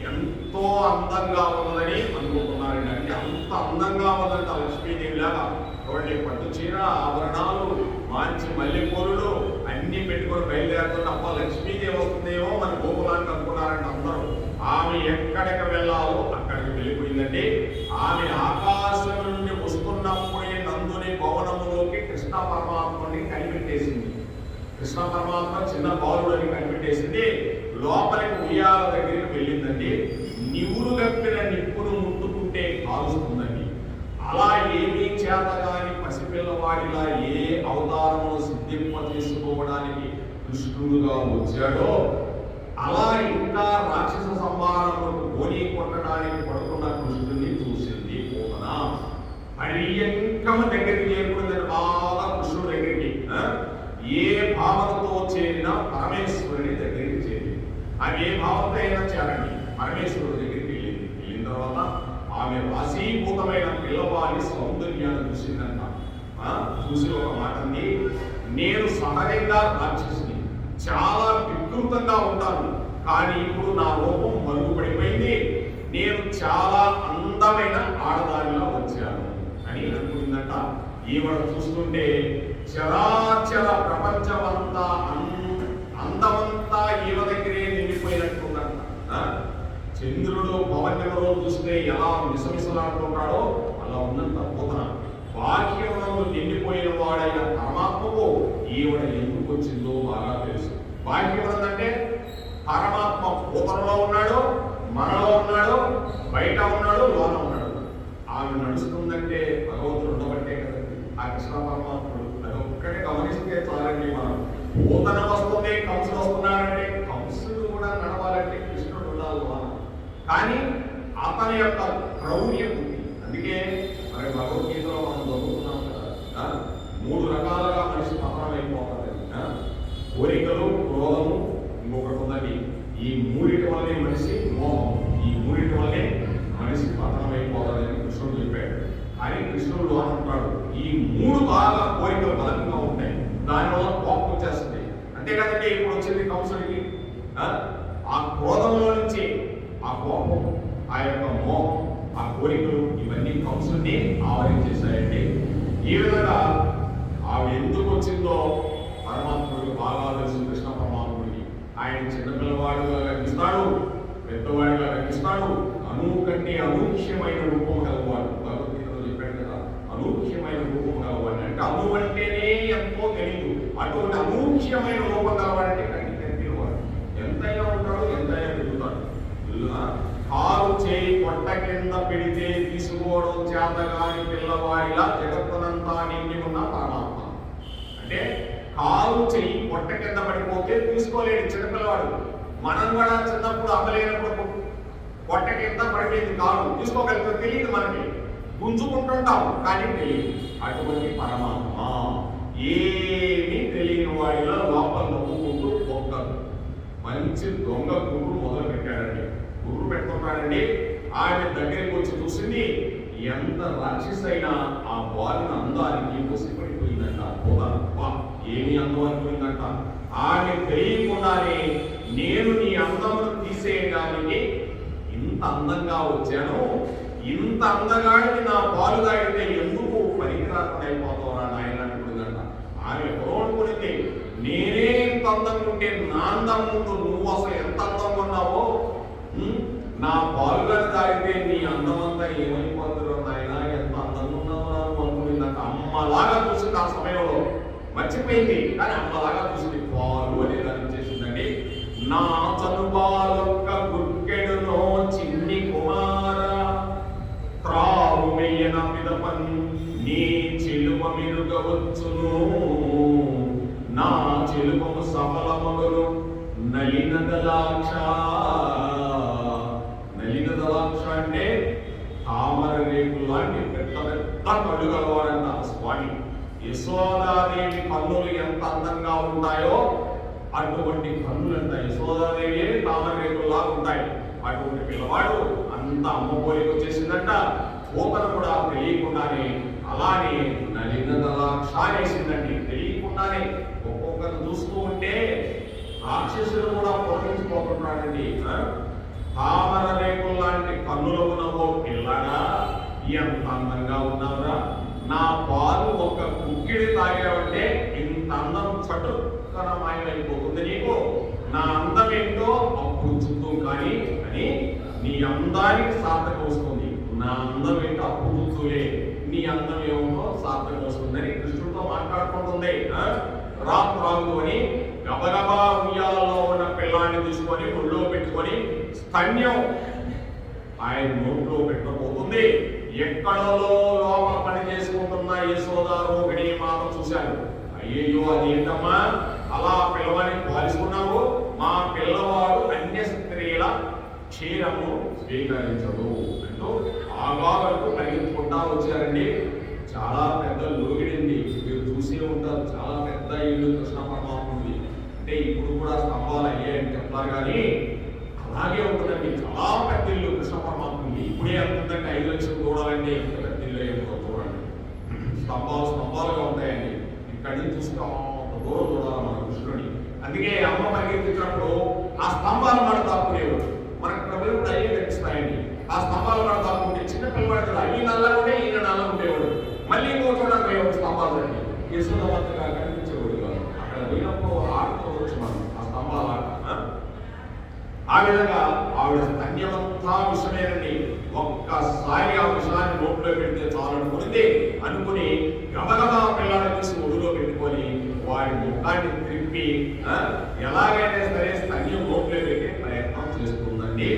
ఎంతో అందంగా ఉన్నదని అనుకుంటున్నారండి. అంటే అంత అందంగా ఉన్నదంట లక్ష్మీదేవి లాగా. చూడండి, పట్టు చీర, ఆభరణాలు, మంచి మల్లెపూలు అన్ని పెట్టుకొని బయలుదేరుతుంటే అప్ప లక్ష్మీదేవి వస్తుందేమో మన గోకులానికి అనుకున్నారంట అందరూ. ఆమె ఎక్కడికి వెళ్ళాలో అక్కడికి వెళ్ళిపోయిందండి. ఆమె ఆకాశం నుండి వస్తున్నప్పుడే నందుని భవనములోకి కృష్ణ పరమాత్మని కనిపెట్టేసింది. కృష్ణ పరమాత్మ చిన్న బాలుడని కనిపెట్టేసింది. లోపలికి ఉయ్యాల దగ్గరికి వెళ్ళిందండి. నివురు గప్పిన నిప్పును ముట్టుకుంటే కాలుస్తుందండి. అలా ఏమీ చేతగాని పసిపిల్లవాడిలా ఏ అవతారమును సిద్ధింప చేసుకోవడానికి కృష్ణుడుగా వచ్చాడో అలా ఇంకా రాక్షస సంహారములకు గోని కొట్టడానికి పడుతున్న కృష్ణుడిని చూసింది పూతన. పర్యంకమ దగ్గరికి చేరుకుందని బాగా కృష్ణుడి దగ్గరికి. ఏ భావనతో చేరిన పరమేశ్వరుని దగ్గరికి చేరింది. ఆమె ఏ భావంతో అయినా చేరండి పరమేశ్వరుడి దగ్గరికి వెళ్ళింది. వెళ్ళిన తర్వాత ఆమె రాశీభూతమైన పిల్లవాడి సౌందర్యాన్ని చూసిందంట. చూసి ఒక మాట అంది, నేను సహజంగా రాక్షసుని, చాలా వికృతంగా ఉంటాను, కానీ ఇప్పుడు నా రూపం మరుగుపడిపోయింది, నేను చాలా అందమైన ఆడదానిలా వచ్చాను అని అనుకుందంట. ఈవిడ చూస్తుంటే చరాచర ప్రపంచమంతా అందమంతా ఈమె దగ్గరే నిండిపోయినట్టుందంట. చంద్రుడు పవన్యమలో చూస్తే ఎలా మిసమిసలాడుతుంటాడో అలా ఉన్నంత పూతన. బాహ్యమును నిండిపోయిన వాడైన పరమాత్మకు ఈవిడ ఎందుకు వచ్చిందో బాగా తెలుసు. బాహ్యమునందంటే పరమాత్మ పూతనలో ఉన్నాడు, మనలో ఉన్నాడు, బయట ఉన్నాడు, లోన ఉన్నాడు. ఆమె నడుస్తుందంటే భగవంతుడు ఉండబట్టే కదండి ఆ కృష్ణ పరమాత్ముడు. అదొక్కడే గమనిస్తే చాలండి. మనం పూతన వస్తుంది, కంసుడు వస్తున్నాడంటే కంసుడు కూడా నడవాలంటే కృష్ణుడు ఉండాలి లోన. కానీ అతని యొక్క క్రౌర్యం ఉంది. అందుకే మరి భగవద్గీతలో మనం చదువుతున్నాం కదా, 3 రకాలుగా మనిషి పతనం అయిపోతుంది. కోరికలు, క్రోధము, ఇంకొకటి ఉందని. ఈ 3 వల్లే మనిషి మోహం, ఈ 3 వల్లే మనిషి పతనం అయిపోతుందని కృష్ణుడు చెప్పాడు. కానీ కృష్ణుడు అంటున్నాడు, ఈ 3 బాగా కోరికలు బలంగా ఉంటాయి, దానివల్ల కోపం వచ్చేస్తుంది. అంతేకాదంటే ఇప్పుడు వచ్చింది కంసుడికి ఆ క్రోధంలో నుంచి ఆ కోపం, ఆ యొక్క మోహం, ఆ కోరికలు ఇవన్నీ కంసుని ఆవరించేశాయండి. ఈ విధంగా ఆవిడ ఎందుకు వచ్చిందో పరమాత్ముడికి బాగా తెలుసు. కృష్ణ పరమాత్ముడికి ఆయన చిన్నపిల్లవాడుగా కనిపిస్తాడు, పెద్దవాడిగా కనిపిస్తాడు. కంటే అనూహ్యమైన రూపం కలవాడు. భగవద్గీతలో చెప్పాడు కదా, అనూహ్యమైన రూపం కలవాడు అంటే అను అంటేనే ఎంతో తెలియదు. అటువంటి అనూహ్యమైన రూపం కలవాడంటే కంటికి కనిపించేవాడు. ఎంతైనా ఉంటాడు, ఎంతైనా పెరుగుతాడు. కాలు చేయి పొట్ట కింద పెడితే తీసుకోవడం చేతగాని పిల్లవాడిలా జగత్తునంతా నిండి ఉన్న పరమాత్మ. అంటే కాలు చేయి పొట్ట కింద పడిపోతే తీసుకోలేడు చిన్నపిల్లవాడు. మనం కూడా చిన్నప్పుడు అమ్మలేనప్పుడు పొట్ట కింద పడిపోయింది కాలు, తీసుకోగలిగితే తెలియదు మనకి, గుంజుకుంటుంటాం కానీ తెలియదు. అటువంటి పరమాత్మ ఏమీ తెలియని వాడిలో లోపల నవ్వుకుంటూ ఒక్కరు మంచి దొంగ గుర్రు మొదలు పెట్టాడండి. గుర్రు పెడుతున్నాడండి. ఆమె దగ్గరికి వచ్చి చూసింది, ఎంత రాక్షసైనా ఆ బాలుని అందానికి వసిపడిపోయిందంట. ఏమి అందం అనుకుందంట. ఆమె తెలియకుండానే నేను నీ అందమును తీసేయడానికి ఇంత అందంగా వచ్చాను, ఇంత అందగాడిని నా పాలుగా అయితే ఎందుకు పనికిరాకుండా అయిపోతావురా నాయన అనుకుందంట. ఆమె ఎవరో అనుకునింది, నేనే ఇంత అందంగా ఉంటే నా అందం ముందు నువ్వు అసలు ఎంత అందంగా ఉన్నావో, నా పాలుగాని తాగితే నీ అందమంతా ఏమైపోతుందో నాయన, ఎంత అందంగా ఉన్నావు అనుకునిందంట. అమ్మలాగా చూసింది ఆ సమయంలో, మర్చిపోయింది కానీ అమ్మలాగా చూసింది. పాలు అనే దాన్ని చేసిందండి. నా చనుబాలొక్క గుక్కెడునో చిన్ని కుమార త్రావు మెయ్యన పిదపన్ నీ చెలువ మెరుగవచ్చును, నా చెలువము సఫలమగును నలిన దళాక్ష. నలిన దళాక్ష అంటే తామర రేపు లాంటి పెద్ద పెద్ద కళ్ళు గలవాడంట స్వామి. యశోదాదేవి కన్నులు ఎంత అందంగా ఉంటాయో అటువంటి కన్నులంట యశోదాదేవి తామర రేకుల్లా ఉంటాయి. అటువంటి పిల్లవాడు అంత అమ్మ పోలికి వచ్చేసిందంట. పోతను కూడా తెలియకుండానే అలానే నలిన దళాక్ష వేసిందండి. తెలియకుండానే ఒక్కొక్కరు చూస్తూ ఉంటే రాక్షసులు కూడా పొరగించిపోతున్నాడండి. తామర రేకుల లాంటి కన్నులు ఉన్నవో పిల్లగా ఎంత అందంగా ఉన్నావురా, నా పాలు ఒక కుక్కిడి తాగావంటే ఇంత అందం చటుక్కన మాయమైపోతుంది నీకు, నా అందం ఏంటో అప్పుడు చూద్దాం కానీ అని నీ అందానికి సార్థకం వస్తుంది. నా అందం ఏంటో అప్పుడు చూస్తూలే, నీ అందం ఏమిటో సార్థకం వస్తుందని కృష్ణుడితో మాట్లాడుకుంటుంది. రాత్రాలు అని గబగబా ఉయ్యాలలో ఉన్న పిల్లాన్ని తీసుకొని ఒళ్ళో పెట్టుకొని స్తన్యం ఆయన నోట్లో పెట్టబోతుంది. ఎక్కడో లోపల పని చేసుకుంటున్న యశోద రోహిణి మాత చూశారు. అయ్యయ్యో అదేంటమ్మా అలా పిల్లవాడిని పాలిస్తున్నావు, మా పిల్లవాడు అన్య స్త్రీల క్షీరము స్వీకరించడు అంటూ ఆగాలకు పరిగెత్తుకుంటా వచ్చారండి. చాలా పెద్ద లోగిడింది, మీరు చూసే ఉంటారు. చాలా పెద్ద ఇల్లు కృష్ణ పరమాత్ముడి. అంటే ఇప్పుడు కూడా స్తంభాలు అయ్యాయని చెప్తారు కానీ అలాగే ఉంటుందండి. చాలా పెద్ద ఇల్లు కృష్ణ పరమాత్ముడి. ఇప్పుడే అనుకుందంటే 5 లక్షలు చూడాలండి, ఎంత పెద్ద ఇల్లు ఏమిటో చూడండి. స్తంభాలుగా ఉంటాయండి. ఇక్కడి నుంచి చూస్తే అంత దూరం చూడాలి మన కృష్ణుడిని. అందుకే అమ్మ పరిగెత్తించినప్పుడు ఆ స్తంభాలు మాట దాక్కునేవాడు. మనకు ప్రభుత్వం కూడా అయ్యే కనిపిస్తాయండి. ఆ స్తంభాలు మాట దాక్కుంటే చిన్న పిల్లవాడు కదా, ఈ నల్లగా ఉంటే ఈయన నల్ల ఉండేవాడు. మళ్ళీ ఇంకో చూడడానికి పోయేవాడు స్తంభాలు అండి. యశోదవంతగా కనిపించేవాడు కాదు. అక్కడ పోయినప్పుడు ఆడుకోవచ్చు మనం ఆ స్తంభాలు ఆట. ఆ విధంగా ఆవిడ స్తన్యమంతా విషమేనండి. ఒక్కసారి ఆ విషయాన్ని నోట్లో పెడితే చాలనుకుని అనుకుని గబగబా పిల్లల్ని తీసి ఒడిలో పెట్టుకొని వాడి ముఖాన్ని త్రిప్పి ఎలాగైనా సరే స్తన్యం నోట్లో పెట్టే ప్రయత్నం చేస్తుందండి.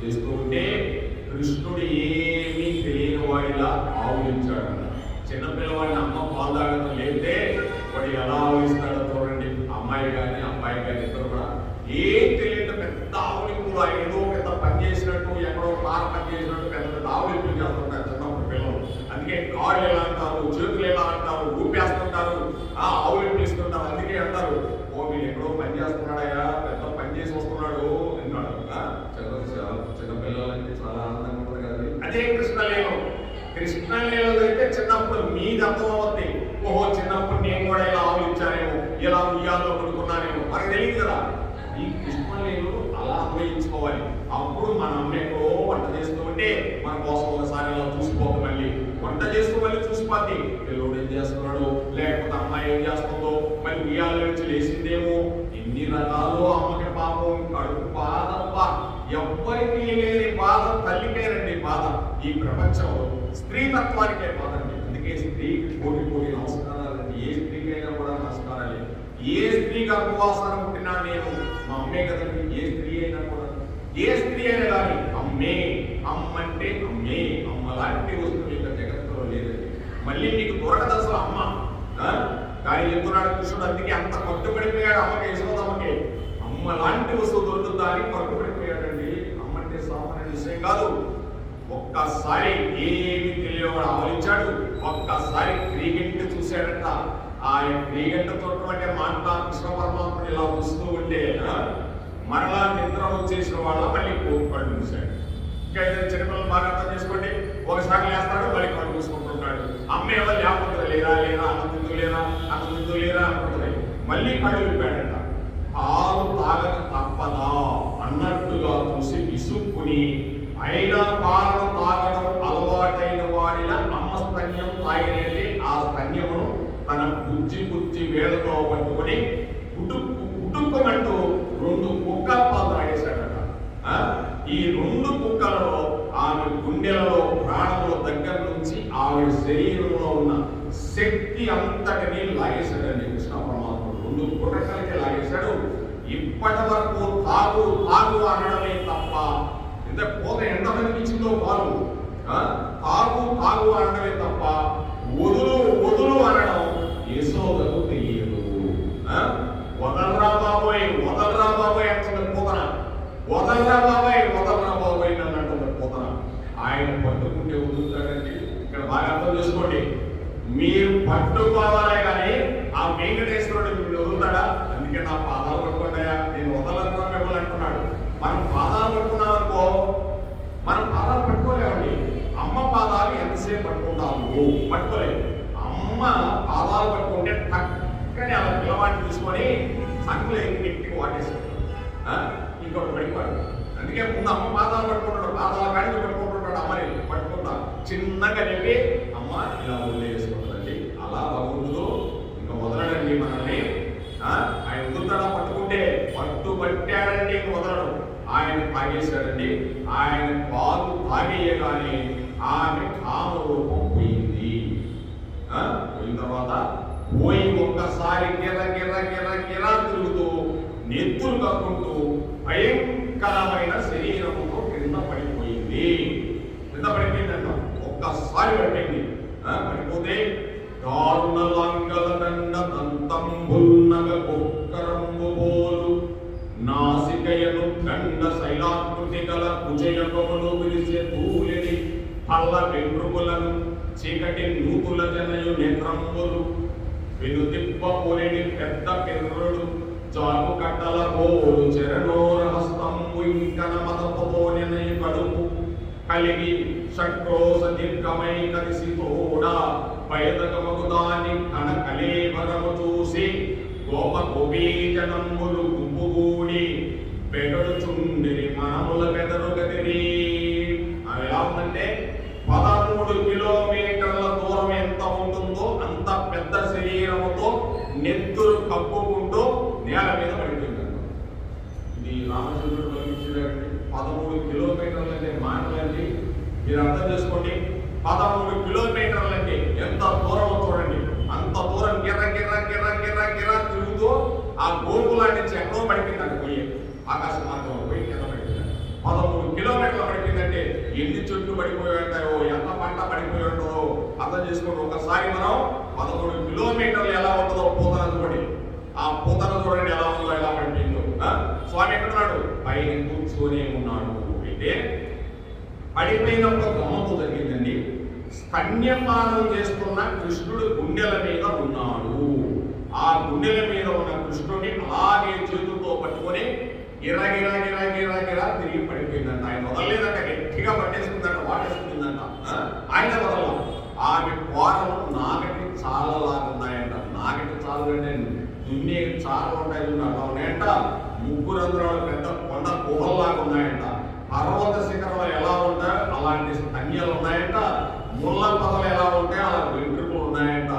చేస్తూ ఉంటే కృష్ణుడు ఏమీ తెలియని వాడిలా ఆవులించాడు. చిన్నపిల్లవాడిని అమ్మ పాలు తాగడం లేదే వాడు ఎలా ఆవులిస్తాడో చూడండి. అమ్మాయి కానీ అబ్బాయి కానీ ఇద్దరు కూడా ఏం తెలియదు పెద్ద ఆవులింపులు. ఏదో పెద్ద పని చేసినట్టు, ఎక్కడో పార పని చేసినట్టు పెద్ద పెద్ద ఆవులింపులు చేస్తుంటారు చిన్నప్పుడు పిల్లలు. అందుకే కాళ్ళు ఎలా అంటారు, చేతులు ఎలా అంటారు, ఊపేస్తుంటారు, ఆవులింపులు ఇస్తుంటారు. అందుకే అంటారు ఓ వీళ్ళు ఎక్కడో పని చేస్తున్నాడయా, పెద్ద పని చేసి వస్తున్నాడు అంటాడు. చిన్న పిల్లలంటే చాలా ఆనందంగా ఉంటుంది కదా. అదే కృష్ణలీలం. కృష్ణలీలలో అయితే చిన్నప్పుడు మీది అర్థం అవుతుంది. ఓహో చిన్నప్పుడు నేను కూడా ఇలా ఆవులించానేమో, ఇలా ఉయ్యాలో పడుకున్నానేమో మనకు తెలియదు కదా. ఈ కృష్ణలీలు అలా అన్వయించుకోవాలి. అప్పుడు మన అమ్మ ఎక్కడో వంట చేస్తూ ఉంటే మన కోసం ఒకసారి ఇలా చూసిపోతుంది. మళ్ళీ వంట చేస్తూ మళ్ళీ చూసిపోద్ది. పిల్లోడు ఏం చేస్తున్నాడు, లేకపోతే అమ్మాయి ఏం చేస్తుందో, మళ్ళీ ఉయ్యాల నుంచి లేచిందేమో. ఎన్ని రకాలు అమ్మకి పాపం కడుపు బాధ. ఎవ్వరికి లేని బాధ తల్లికేనండి బాధ. ఈ ప్రపంచంలో స్త్రీతత్వానికే బాధ అండి. అందుకే స్త్రీకి కోటి కోటి నమస్కారాలండి. ఏ స్త్రీకైనా కూడా నమస్కారాలే. ఏ స్త్రీ గర్భవాసన పుట్టినా నేను మా అమ్మే కదండి. ఏ స్త్రీ అయినా కూడా, ఏ స్త్రీ అయినా కానీ అమ్మే. అమ్మంటే అమ్మే. అమ్మ లాంటి వస్తువు ఇంకా జగత్తులో లేదండి. మళ్ళీ నీకు దొరకదు అసలు అమ్మ. కానీ చెప్తున్నాడు కృష్ణుడు. అందుకే అంత కట్టుబడిపోయాడు అమ్మకి, యశోదమ్మకి. అమ్మ లాంటి వస్తువు దొరుకుతుందా అని కట్టుబడిపోయాడండి. అమ్మంటే సామాన్య విషయం కాదు. ఒక్కసారి ఏమి తెలియవాడు ఆలోచించాడు. ఒక్కసారి క్రీగంటి చూశాడంట. ఆ క్రీగంట తోటమంటే మాట కృష్ణ పరమాత్ముడు ఇలా చూస్తూ ఉంటే మరలా నిద్ర వచ్చేసిన వాళ్ళ మళ్ళీ కోరుకోవడం చూశాడు. ఇంకా చిన్నపిల్లలు బాగా అర్థం చేసుకోండి. ఒకసారి లేస్తాడు, మళ్ళీ కళ్ళు మూసుకుంటుంటాడు. అమ్మ ఏమో లేకపోతే లేరా లేరా అన్నం తిందు లేరా అనుకుంటుంది. మళ్ళీ కళ్ళు విప్పాడట. పాలు తాగక తప్పదా అన్నట్టుగా చూసి విసుక్కుని, అయినా పాలను తాగడం అలవాటైన వాడిన అమ్మ స్తన్యం తాగినట్టే ఆ స్తన్యమును తన బుజ్జి వేలతో పట్టుకుని కుటుక్కుమంటూ 2 కుక్కల పాలు తాగేశాడట. ఈ 2 కుక్కలలో ఆమె గుండెలలో ప్రాణముల దగ్గర నుంచి ఆవిడ శరీరంలో ఉన్న శక్తి అంతటినీ లాగేశాడండి కృష్ణ పరమాత్ముడు. 2 కుటకలకి లాగేశాడు. ఇప్పటి వరకు తాగు అనడమే తప్ప, ఇంత పోత ఎంతమందికి ఇచ్చిందో పాలు, తాగు అనడమే తప్ప వదులు అనడం యశోదకు తెలియదు. వదలరా బాబోయ్ అంటుంది పోతన. వదలరా బాబోయ్ అన్నట్టుంది పోతన. ఆయన పట్టుకుంటే వదులుతాడండి. ఇక్కడ బాగా అర్థం చేసుకోండి. మీరు పట్టుకోవాలే కానీ ఆ వెంకటేశ్వరుడు మీరు వదులుతాడా? అందుకే నా పాదాలు పట్టుకోండియా, నేను వదలను మిమ్మల్ని అంటున్నాడు. మనం పాదాలు పట్టుకున్నాం అనుకో, మనం పాదాలు పట్టుకోలేమండి. అమ్మ పాదాలు ఎంతసేపు పట్టుకుంటాము? పట్టుకోలేదు. అమ్మ పాదాలు పట్టుకుంటే టక్కని అలా పిల్లవాడిని తీసుకొని సంకులు ఎక్కి వాటేస్తాడు, ఇంకోటి పడిపోయాడు. అందుకే ముందు అమ్మ పాదాలు పట్టుకుంటాడు, పాదాల కాడికి పట్టుకుంటుంటాడు. అమ్మని పట్టుకుంటా చిన్నగా చెప్పి అమ్మ ఇలా వదిలేసుకుంటుందండి. అలా భగవంతుడు ఇంకా వదలడండి మనల్ని. ఆయన వదులుతాడా? పట్టుకుంటే పట్టాడండి, ఇంక వదలడు. ఆయన తాగేశాడండి. ఆయన పాలు తాగేయగానే ఆమె కామరూపం పోయింది. పోయిన తర్వాత పోయి ఒక్కసారి గిర్ర తిరుగుతూ నెత్తులు కక్కుంటూ భయంకరమైన శరీరముతో కింద పడిపోయింది. పడిపోయిందంట. ఒక్కసారి పడిపోయింది. పడిపోతే దారుణ లంగల దండ దంతంబున్నగ కుక్కరంబు బోలు నాసికయను గండ శైలాకృతి గల కుజయకములు విరిసే తూలిని పల్ల వెంట్రుకలను చీకటి నూతుల జనయు నేత్రంబులు వెనుతిప్ప పొలిని పెద్ద పెర్రుడు చాకు కట్టల పోలు చెరనోర హస్తంబు ఇంకన మదపతోనెనై కడుపు కలిగి షట్రోస దీర్ఘమై కలిసి తోడా పయదకమగు దాని కన కలేవరము చూసి గోపీజనంబులు గుంపుగూడి పెగడుచుండిరి మనముల పెదరుగదిరి. అవి ఎలా ఉందంటే 13 కిలోమీటర్ల దూరం ఎంత ఉంటుందో అంత పెద్ద శరీరముతో నెత్తురు కప్పుకుంటూ నేల మీద పడిపోయిందంట. ఇది రామచంద్రుడు వర్ణించాడండి. 13 కిలోమీటర్లంటే మాటలండి. మీరు అర్థం చేసుకోండి. 13 కిలోమీటర్లంటే ఎంత దూరం చూడండి. అంత దూరం గిర్ర తిరుగుతూ ఆ గోకులాంటి నుంచి ఎక్కడో పడిపోయిందంట. పోయి ఆకాశ మార్గంలో పోయి కింద పడిపోయిందంట. 13 కిలోమీటర్లు పడిపోయిందంటే ఎన్ని చెట్లు పడిపోయి ఉంటాయో, ఎంత పంట పడిపోయి ఉంటుందో అర్థం చేసుకోండి. ఒకసారి మనం 13 కిలోమీటర్లు ఎలా ఉంటుందో పూతన చూడండి. ఆ పూతన చూడండి ఎలా ఉందో, ఎలా పడిపోయిందో. స్వామి ఎక్కడున్నాడు? పైన కూర్చొని ఉన్నాడు. అయితే పడిపోయినప్పుడు గమ్మత్తు జరిగిందండి. స్తన్యపానం చేస్తున్న కృష్ణుడు గుండెల మీద ఉన్నాడు. ఆ గుండెల మీద ఉన్న కృష్ణుడిని అలాగే చేతులతో పట్టుకొని గిరా తిరిగి పడిపోయిందంట. ఆయన వదలలేదంట, గట్టిగా పట్టేసుకుందంట, వాటేసుకుందంట. ఆయన వదల. ఆమె కోరలు నాగటి చాలలాగా ఉన్నాయంట. నాగటి చాలు అంటే దున్నే చాలు ఉంటాయి, అలా ఉన్నాయంట. 3 రంధ్రాలు పెద్ద కొండ గుహల్లాగా ఉన్నాయంట. పర్వత శిఖరంలో ఎలా ఉంటాయో అలాంటి స్తన్యాలు ఉన్నాయంట. ముళ్ళ పొదలు ఎలా ఉంటాయో అలా వెంట్రుకలు ఉన్నాయంట.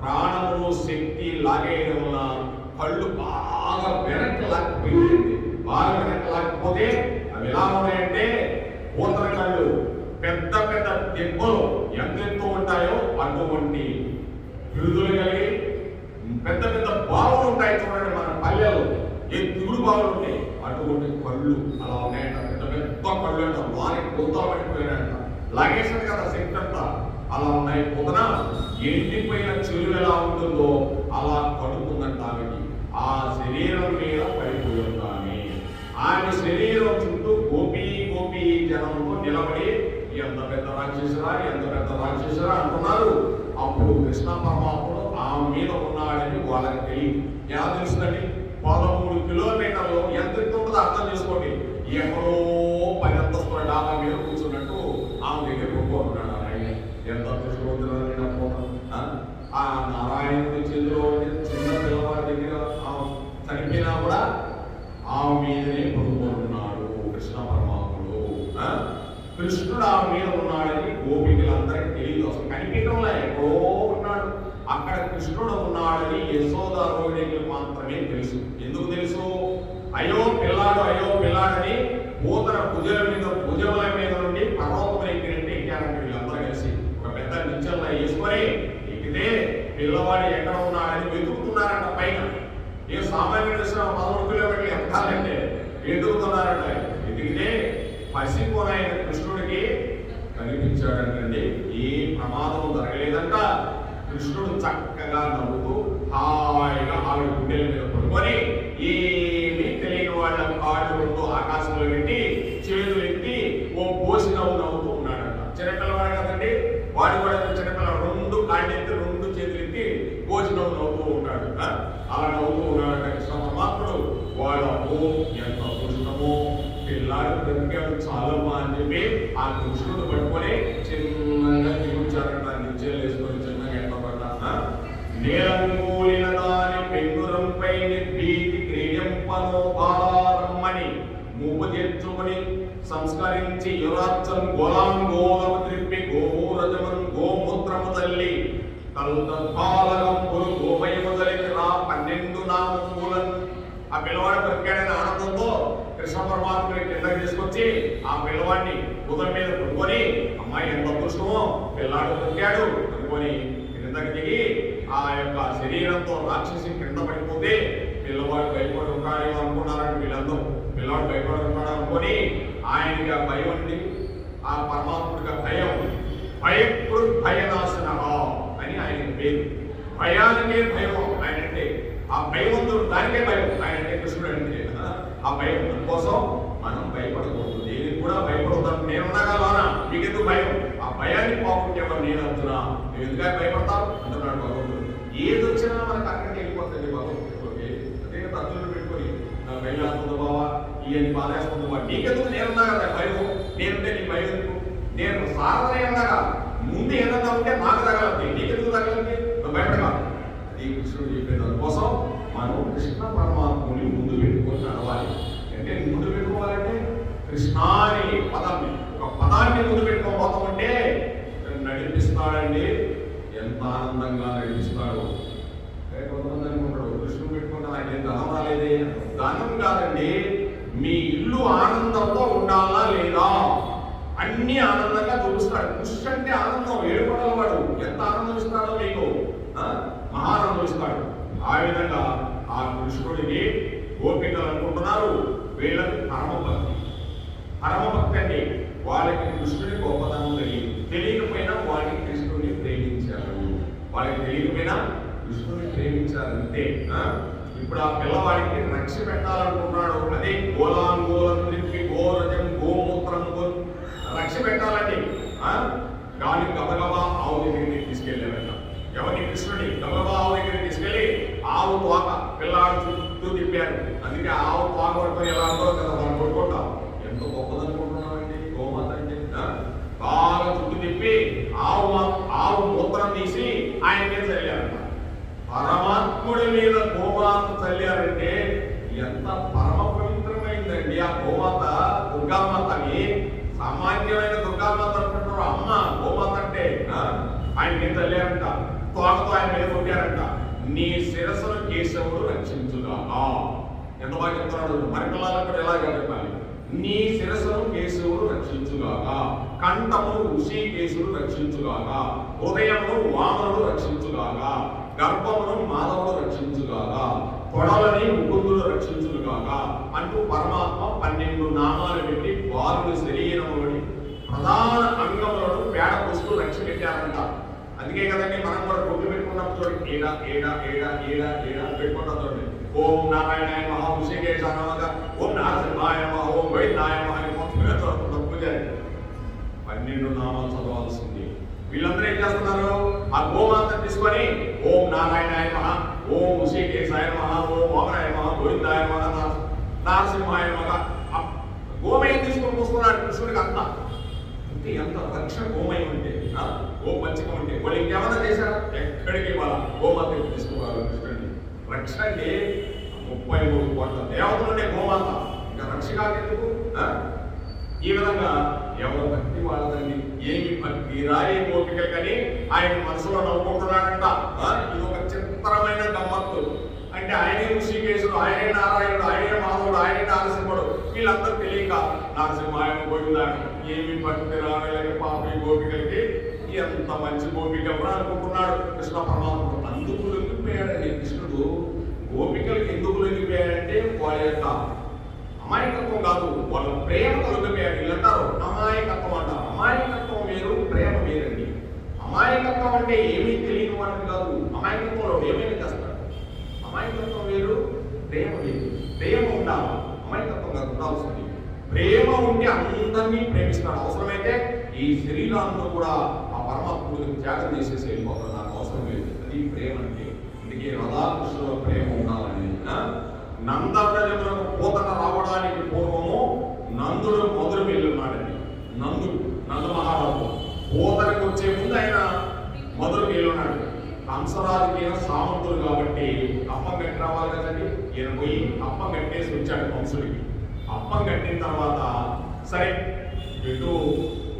ప్రాణములు శక్తి లాగేయడం వల్ల కళ్ళు బాగా వెనక్కి లాక్కపోయింది. బాగా వెనక్కి లాకపోతే అవి ఎలా ఉన్నాయంటే పూతన కళ్ళు, పెద్ద పెద్ద దెబ్బలు ఎంతెంతో ఉంటాయో అటువంటి బిరుదులు కలిగి పెద్ద పెద్ద బావులు ఉంటాయి చూడండి. మన పల్లెలు ఏ దిగుడు బావులు ఉంటాయి, అటువంటి కళ్ళు అలా ఉన్నాయంట. పెద్ద పెద్ద కళ్ళు అంట. వారికి పూతలు పడిపోయినాయంట. లాగేశాడు కదా శక్తి అంతా. అలా ఉన్నాయి. పొదన ఎండిపోయిన చెరువు ఎలా ఉంటుందో అలా కడుపుందంట ఆమెకి. ఆ శరీరం మీద పడిపోయి ఉంటామే. ఆమె శరీరం చుట్టూ గోపీ జనంతో నిలబడి ఎంత పెద్ద రాక్షసురా అంటున్నారు. అప్పుడు కృష్ణ పరమాత్ముడు ఆమె మీద ఉన్నాడని వాళ్ళకి తెలియదు. ఎలా తెలుస్తుందండి? 13 కిలోమీటర్లు ఎంత ఉంటుందో అర్థం చేసుకోండి. ఎక్కడో 10 అంతస్తుల డాబా మీద కూర్చున్నట్టు ఆ ఆమె దగ్గర కొనుక్కున్నాడు నారాయణ. ఎంత అదృష్టవంతురాలు ఆ నారాయణుడి చేతిలో చిన్న పిల్లవాడి దగ్గర చనిపోయినా కూడా ఆమె మీదనే పడుకుంటున్నాడు కృష్ణ పరమాత్ముడు. కృష్ణుడు ఆమె మీద ఉన్నాడని గోపికలందరికీ తెలియదు, అసలు కనిపించడంలో ఎక్కడో ఉన్నాడు. అక్కడ కృష్ణుడు ఉన్నాడని యశోదా రోహిణికి మాత్రమే తెలుసు. ఎందుకు తెలుసు? అయ్యో పిల్లాడని పూతన భుజముల మీద నుండి పర్వతం ఎక్కినట్టు ఎక్కారంటే వీళ్ళందరూ కలిసి ఒక పెద్ద నిచ్చెన వేసుకొని ఎక్కితే పిల్లవాడు ఎక్కడ ఉన్నాడని వెతుకుతున్నారంట పైన. ఏ సామాన్యుడు 13 కిలోమీటర్లు ఎక్కాలంటే వెతుకుతున్నారంట. ఎదిగితే పసిపోనైన కృష్ణుడికి కనిపించాడంటండి. ఏ ప్రమాదం జరగలేదంట. కృష్ణుడు చక్కగా నవ్వుతూ హాయిగా ఆవిడ గుండెల మీద పడుకొని ఏమీ తెలియని వాళ్ళ కాళ్ళు రెండు ఆకాశంలో పెట్టి చేతులు ఎత్తి ఓ పోసి నవ్వుతూ ఉన్నాడంట. చిన్నపిల్లవాడు కదండి, వాడు కూడా చిన్నపిల్లవాడు రెండు కాళ్ళు ఎత్తి రెండు చేతులు ఎత్తి పోసి నవ్వుతూ ఉంటాడు. అలా నవ్వుతూ ఉన్నాడంట కృష్ణ పరమాత్ముడు. వాడు అబ్బో ఎంత అదృష్టమో, పిల్లాడు బ్రతికాడు చాలమ్మా అని చెప్పి ఆ కృష్ణుడు పట్టుకొని చిన్నగా జీవించారంట. నిత్యాలు వేసుకొని చిన్నగా ఎంత పడ్డా నేలంగూలిన దాని పెంగురంపై నిర్భీతి క్రీడింపనో బాలారమ్మని మూపు తెచ్చుకుని సంస్కరించి యురాచ్చం గోలాంగోలము త్రిప్పి గోరజమన్ గోమూత్రము తల్లి కల్పాలగంపులు గోమయము తల్లి రా 12 నామములను. ఆ పిల్లవాడు బ్రతికాడని ఆనందంతో కృష్ణ పరమాత్మని కిందకి తీసుకొచ్చి ఆ పిల్లవాడిని భుజం మీద పడుకొని అమ్మాయి ఎంత అదృష్టమో పిల్లాడు బ్రతికాడు అనుకొని కిందకి దిగి ఆ యొక్క శరీరంతో రాక్షసి కింద పడిపోతే పిల్లవాడు భయపడి ఉంటాడేమో అనుకున్నారంటే వీళ్ళందరూ. పిల్లవాడు భయపడి ఉంటాడు అనుకొని ఆయనకి ఆ భయం ఉంది, ఆ పరమాత్ముడిగా భయప్పుడు భయనాశన అని ఆయన పేరు. భయానికే భయం ఆయన అంటే, ఆ భయవంతుడు దానికే భయం ఆయన అంటే కృష్ణుడు అంటే. ఆ భయం కోసం మనం భయపడకూడదు, దేనికి కూడా భయపడతాను. నేనున్నాగా మీకెందుకు భయం? ఆ భయాన్ని పోగొట్టేవాడు నేను అంటున్నా. నువ్వు ఎందుకు భయపడతావు అంటున్నాడు భగవంతుడు. ఏది వచ్చినా మనకు అక్కడికి వెళ్ళిపోతుంది భగవంతుడికి. అదే తత్తులు పెట్టుకొని నా భయం వేస్తుంది బావా, ఇవన్నీ బాధేస్తుంది బాబా, నీకెందుకు నేనున్నా కదా భయం, నేనుంటే నీ భయం ఎందుకు? నేను సాధన ఉన్నాగా ముందు ఏదన్నా ఉంటే నాకు తగలండి, నీకెందుకు తగలండి, నువ్వు భయపడగా. అది కృష్ణుడు చెప్పే దానికోసం మనం కృష్ణ పరమాత్ముని ముందు పెట్టుకొని నడవాలి. అంటే ముందు పెట్టుకోవాలంటే కృష్ణాని పదాన్ని, ఒక పదాన్ని ముందు పెట్టుకోబోతామంటే నడిపిస్తాడండి. ఎంత ఆనందంగా నడిపిస్తాడు. కొంతమంది అనుకుంటాడు కృష్ణుడు పెట్టుకుంటా నాకేం ధనం రాలేదే. ధనం కాదండి, మీ ఇల్లు ఆనందంతో ఉండాలా లేదా అన్ని ఆనందంగా చూపిస్తాడు. కృష్ణ అంటే ఆనందం, ఏడుపడల వాడు ఎంత ఆనందం ఇస్తాడో మీకు మహానందం ఇస్తాడు. ఆ విధంగా ఆ కృష్ణుడికి గోపికలు అనుకుంటున్నారు వీళ్ళకి పరమభక్తి అండి. వాళ్ళకి కృష్ణుడి గొప్పతనం తెలియకపోయినా వాళ్ళకి కృష్ణుడిని ప్రేమించారు. వాళ్ళకి తెలియకపోయినా కృష్ణుడిని ప్రేమించారంటే. ఇప్పుడు ఆ పిల్లవాడికి రక్ష పెట్టాలనుకుంటున్నాడు. అదే గోలాంగోలం నింపి గోరజం గోమూత్రం రక్ష పెట్టాలండి. గాలి గబగబా ఆవు దగ్గరికి తీసుకెళ్ళారంట. ఎవరిని? కృష్ణుడి. గబగబా ఆవు దగ్గరికి తీసుకెళ్ళి ఆవు తోక పిల్లాడు చుట్టూ తిప్పారు. అందుకే ఆవు తోక పడుకొని ఎలా అంటారు కదా మనం కొట్టుకుంటాం. ఎంత గొప్పదనుకుంటున్నామండి గోమాత అంటే. బాగా చుట్టూ తిప్పి ఆవు మూత్రం తీసి ఆయన మీద చల్లారంట. పరమాత్ముడి మీద గోమాత చల్లారంటే ఎంత పరమ పవిత్రమైందండి ఆ గోమాత. దుర్గామాతని సామాన్యమైన దుర్గామాత అంటున్నారు. అమ్మ గోమాత అంటే ఆయన మీద చల్లారంట. తోకతో ఆయన మీద కొట్టారంట. నీ శిరస్సును కేశవుడు రక్షించుగాక. ఎంత బాగా చెప్తున్నాడు. మరి పిల్లలకు కూడా ఎలా చెప్పాలి? నీ శిరస్సును కేశవుడు రక్షించుగాక, కంఠమును ఋషికేశుడు రక్షించుగాక, హృదయమును వామనుడు రక్షించుగాక, గర్భమును మాధవుడు రక్షించుగాక, పొడలని ముకుందుడు రక్షించుగాక అంటూ పరమాత్మ 12 నామాలు పెట్టి బాలుడి శరీరంలోని ప్రధాన అంగములను పేడ పుస్తూ రక్ష పెట్టారంట. అందుకే కదండి మనం కూడా గుడ్డు పెట్టుకున్నప్పుడు చూడండి, ఏడా ఏడా ఏడా ఏడా ఏడా పెట్టుకుంటాం చూడండి. ఓం నారాయణాయ మహా ఋషికేశ నమః, ఓం నరసింహాయ నమః, ఓం వైద్యాయ నమః అని మొత్తంగా చదువుకుంటాం పూజారి. 12 నామాలు చదవాల్సింది. వీళ్ళందరూ ఏం చేస్తున్నారు? ఆ గోమాత తీసుకొని ఓం నారాయణాయ నమః, ఓం ఋషికేశాయ నమః, ఓం వామనాయ నమః, గోవిందాయ నమః, నరసింహాయ నమః గోమయం తీసుకొని కూసుకున్నాడు కృష్ణుడికి అంతా. అంటే ఎంత రక్ష గోమయం అంటే గోపంచకం అంటే వాళ్ళు ఇంకేమన్నా చేశారా? ఎక్కడికి వాళ్ళ గోమాతకి తీసుకోవాలి కృష్ణుడిని. రక్ష అంటే 33 కోట్ల దేవతలుండే గోమాత, ఇంకా రక్ష కాకెందుకు? ఈ విధంగా ఎవరు భక్తి వాళ్ళదండి. ఏమి భక్తి రాయే గోపికలు కానీ ఆయన మనసులో నవ్వుకుంటున్నాడంట. ఇది ఒక చిత్రమైన గమ్మత్తు. అంటే ఆయనే ఋషికేశుడు, ఆయనే నారాయణుడు, ఆయనే మాధవుడు, ఆయనే నరసింహుడు. వీళ్ళందరూ తెలియక నరసింహాయన గోవిందాడు. ఏమి భక్తి రాయలకి పాపి గోపికలకి ఎంత మంచి గోపిక అనుకుంటున్నాడు కృష్ణ పరమాత్ముడు. అందుకు లొంగిపోయాడండి కృష్ణుడు. గోపికలకి ఎందుకు లొంగిపోయాడంటే వాళ్ళ యొక్క అమాయకత్వం కాదు, వాళ్ళ ప్రేమ లొంగిపోయాడు. వీళ్ళంటారు అమాయకత్వం అంటారు. అమాయకత్వం వేరు, ప్రేమ వేరండి. అమాయకత్వం అంటే ఏమీ తెలియని వాడిని కాదు. అమాయకత్వంలో ఏమైనా చేస్తాడు. అమాయకత్వం వేరు, ప్రేమ వేరు. ప్రేమ ఉండాలి, అమాయకత్వం కాదు ఉండాల్సింది. ప్రేమ ఉంటే అందరినీ ప్రేమిస్తాడు. అవసరమైతే ఈ శరీరాన్ని కూడా ఆ పరమాత్ముడికి త్యాగం చేసేసి వెళ్ళిపోతాడు. నాకు అవసరం లేదు. అది ప్రేమ అంటే. అందుకే రాధాకృష్ణుల ప్రేమ ఉండాలని. నందవ్రజములకు పోతన రావడానికి పూర్వము నందుడు మొదలు వెళ్ళున్నాడండి. నంద మహారాజు పోతనకు వచ్చే ముందు ఆయన మొదలు వెళ్ళున్నాడు. కంసరాజుకి సామంతుడు కాబట్టి అప్పం కట్టి రావాలి కదండి. ఈయన పోయి అప్పం కట్టేసి వచ్చాడు కంసుడికి. అప్పం కట్టిన తర్వాత సరే ఇటు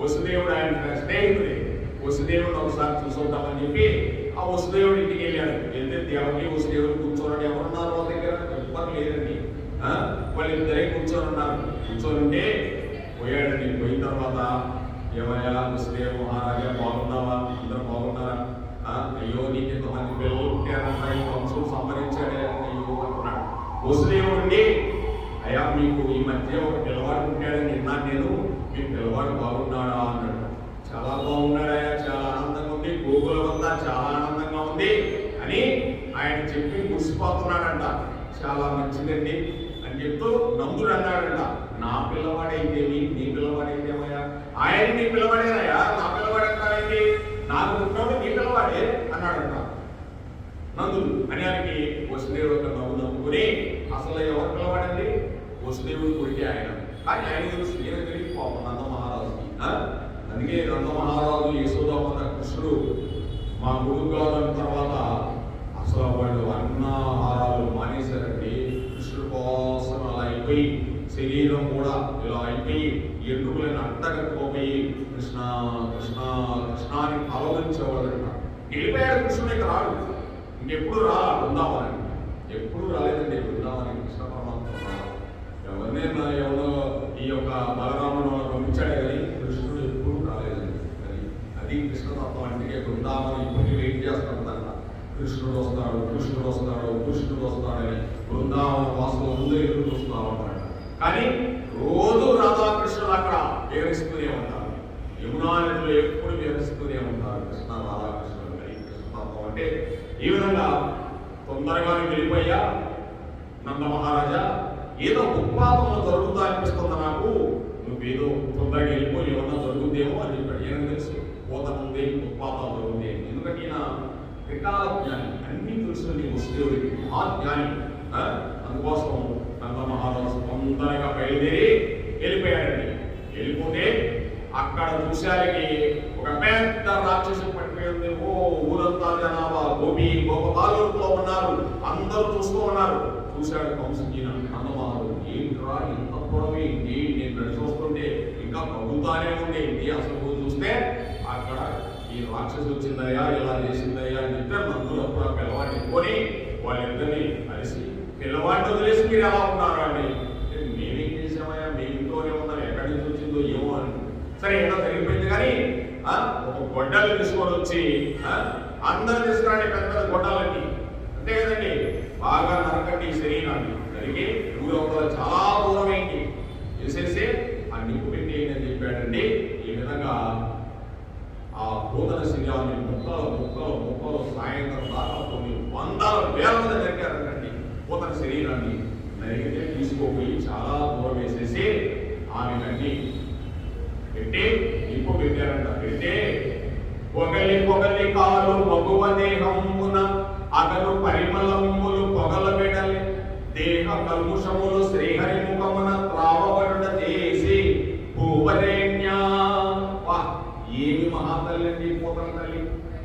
వసుదేవుడు ఆయన స్నేహితుడే. వసుదేవుడు ఒకసారి చూసొద్దామని చెప్పి ఆ వసుదేవుడు ఇంటికి వెళ్ళాడు. వెళ్తే దేవకి వసుదేవుడు కూర్చోనండి. ఎవరున్నారు వాళ్ళ దగ్గర? ఎవ్వరు లేదండి. వాళ్ళిద్దరే కూర్చొని ఉన్నారు. కూర్చొని పోయాడండి. పోయిన తర్వాత ఏమయ్యా వసుదేవ మహారాజా బాగున్నావా? అందరూ బాగున్నారా? అయ్యో నీకు ఎంతమంది పిల్లలు పుట్టారంట, ఈ వంశం సంహరించాడే అయ్యో అంటున్నాడు. వసుదేవుడిని అయ్యా మీకు ఈ మధ్య ఒక పిల్లవాడు పుట్టాడని విన్నాను నేను, మీ పిల్లవాడు బాగున్నాడా అన్నాడు. చాలా బాగున్నాడయ్యా, చాలా ఆనందంగా ఉంది, గోకులం అంతా చాలా ఆనందంగా ఉంది అని ఆయన చెప్పి మురిసిపోతున్నాడంట. చాలా మంచిదండి అని చెప్తూ నందుడు అన్నాడంట, నా పిల్లవాడైతేమి నీ పిల్లవాడైతేమయ్యా? ఆయన నీ పిల్లవాడేనయ్యా, నా పిల్లవాడంటాడేంటి? నాకు పుట్టినప్పుడు నీ పిల్లవాడే అన్నాడంట నందుడు. అన్యానికి వసుదేవుడు ఒక నవ్వు నవ్వుకుని అసలు ఎవరు పిల్లవాడండి? వసుదేవుడు కొడికే ఆయన. కానీ ఆయన తెలుసు ఈయన తెలియదు పాపం నంద మహారాజుకి. అందుకే నంద మహారాజు యశోదామాత కృష్ణుడు మా గురువు గారు తర్వాత అసలు వాళ్ళు అన్నాహారాలు మానేశారండి. కృష్ణుడు కోసం అలా అయిపోయి శరీరం కూడా ఇలా అయిపోయి ఎంట్రుకులను అట్టగట్టుకోపోయి కృష్ణ కృష్ణ కృష్ణ అని ఆలోచించేవాళ్ళంట. వెళ్ళిపోయాడు కృష్ణుడు. ఇక రాడు, ఇంకెప్పుడు బృందావనానికి. ఎప్పుడు రాలేదండి బృందావనానికి కృష్ణ పరమాత్మ. ఎవరినైనా ఎవరో ఈ యొక్క బలరామును పంపించాడే కానీ కృష్ణుడు ఎప్పుడు రాలేదండి. అది కృష్ణతత్వం. అంటే బృందావనం ఇప్పటికీ వెయిట్ చేస్తాడన్న కృష్ణుడు వస్తాడు, కృష్ణుడు వస్తాడు, కృష్ణుడు వస్తాడని బృందావన వాసులు ముందు ఎదురు చూస్తూ ఉంటాడు. కానీ రోజు రాధాకృష్ణుడు అక్కడ విహరిస్తూనే ఉంటారు. యమునా నదిలో ఎప్పుడు విహరిస్తూనే ఉంటారు కృష్ణ రాధాకృష్ణుడు. కానీ కృష్ణతత్వం అంటే ఈ విధంగా తొందరగా వెళ్ళిపోయా నంద మహారాజా, ఏదో ఉత్పాదనలు జరుగుతా అనిపిస్తుంది నాకు, నువ్వేదో తొందరగా వెళ్ళిపోయి ఏమన్నా జరుగుతుందేమో అని చెప్పాడు. ఏమని తెలుసు పోతన ఉంది, ఉత్పాదనలు జరుగుతాయి. ఎందుకంటే ఈయన త్రికాల జ్ఞాని, అన్ని తెలుసు నీ వసుదేవుడికి మహాజ్ఞాని. అందుకోసం నంద మహారాజు తొందరగా బయలుదేరి వెళ్ళిపోయాడండి. వెళ్ళిపోతే అక్కడ చూశారికి ఒక పెద్ద రాక్షసు పట్టుకెళ్తే ఓ ఊరంతా జనాభా గోపి గోపబాలుతో ఉన్నారు. అందరూ చూస్తూ ఉన్నారు. చూశాడు కంసుకీన నందమహారాజు, ఏంట్రా ఇంత పొడవేంటి? నేను ఇక్కడ చూస్తుంటే ఇంకా ప్రభుత్వానే ఉండేది. అసలు చూస్తే అక్కడ ఈ రాక్షసు వచ్చిందయ్యా, ఇలా చేసిందయ్యా అని చెప్పి నందులు అప్పుడు ఆ పిల్లవాడిని ఎత్తుకొని వాళ్ళిద్దరిని కలిసి పిల్లవాడిని వదిలేసి మీరు ఎలా ఉన్నారు అండి? మేమేం చేసామయ్యా, మేము ఇంట్లోనే ఉన్నాం, ఎక్కడి నుంచి వచ్చిందో ఏమో అని. సరే ఏదో జరిగిపోయింది. కానీ ఒక గొడ్డలు తీసుకొని వచ్చి అందరూ తీసుకురండి, పెద్ద పెద్ద గొడ్డలన్నీ, అంతే కదండి, బాగా నరకండి ఈ శరీరాన్ని. జరిగి ఊరవతల చాలా దూరమైంది చేసేసి ఆ నిప్పు పెట్టేయండి అని చెప్పాడండి. ఈ విధంగా ఆ భూతన శరీరాన్ని ముక్కలు ముక్కలు ముక్కలు సాయంత్రం దాకా కొన్ని వందల వేల మంది నరికారండి. భూతన శరీరాన్ని నరిగితే తీసుకోపోయి చాలా దూరం వేసేసి ఆమె పెట్టి నిప్పు పెట్టారంట. పెడితే పొగలి పొగలి కాలు మగువ దేహమున అగలు పరిమళములు పొగల పెడలి దేహ కల్ముషములు శ్రీహరి ముఖమున త్రావబడుట చేసి భూవరేణ్య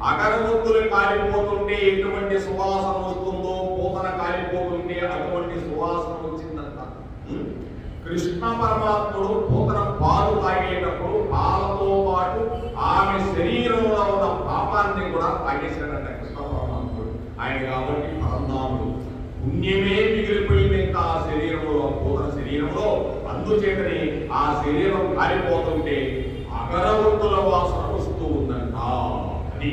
అగరవత్తులు కాలిపోతుంటే ఎటువంటి సువాసన వస్తుందో పూతన కాలిపోతుంటే అటువంటి సువాసన వచ్చిందంట. కృష్ణ పరమాత్ముడు పూతన పాలు తాగేటప్పుడు పాలతో పాటు ఆమె శరీరంలో ఉన్న పాపాన్ని కూడా తాగేశాడంట కృష్ణ పరమాత్ముడు. ఆయన కాబట్టి పరంధాముడు. పుణ్యమే మిగిలిపోయింది ఇంకా ఆ శరీరంలో, పూతన శరీరంలో. అందుచేతని ఆ శరీరం కాలిపోతుంటే అగరవత్తుల వాసన వస్తూ ఉందంట. అది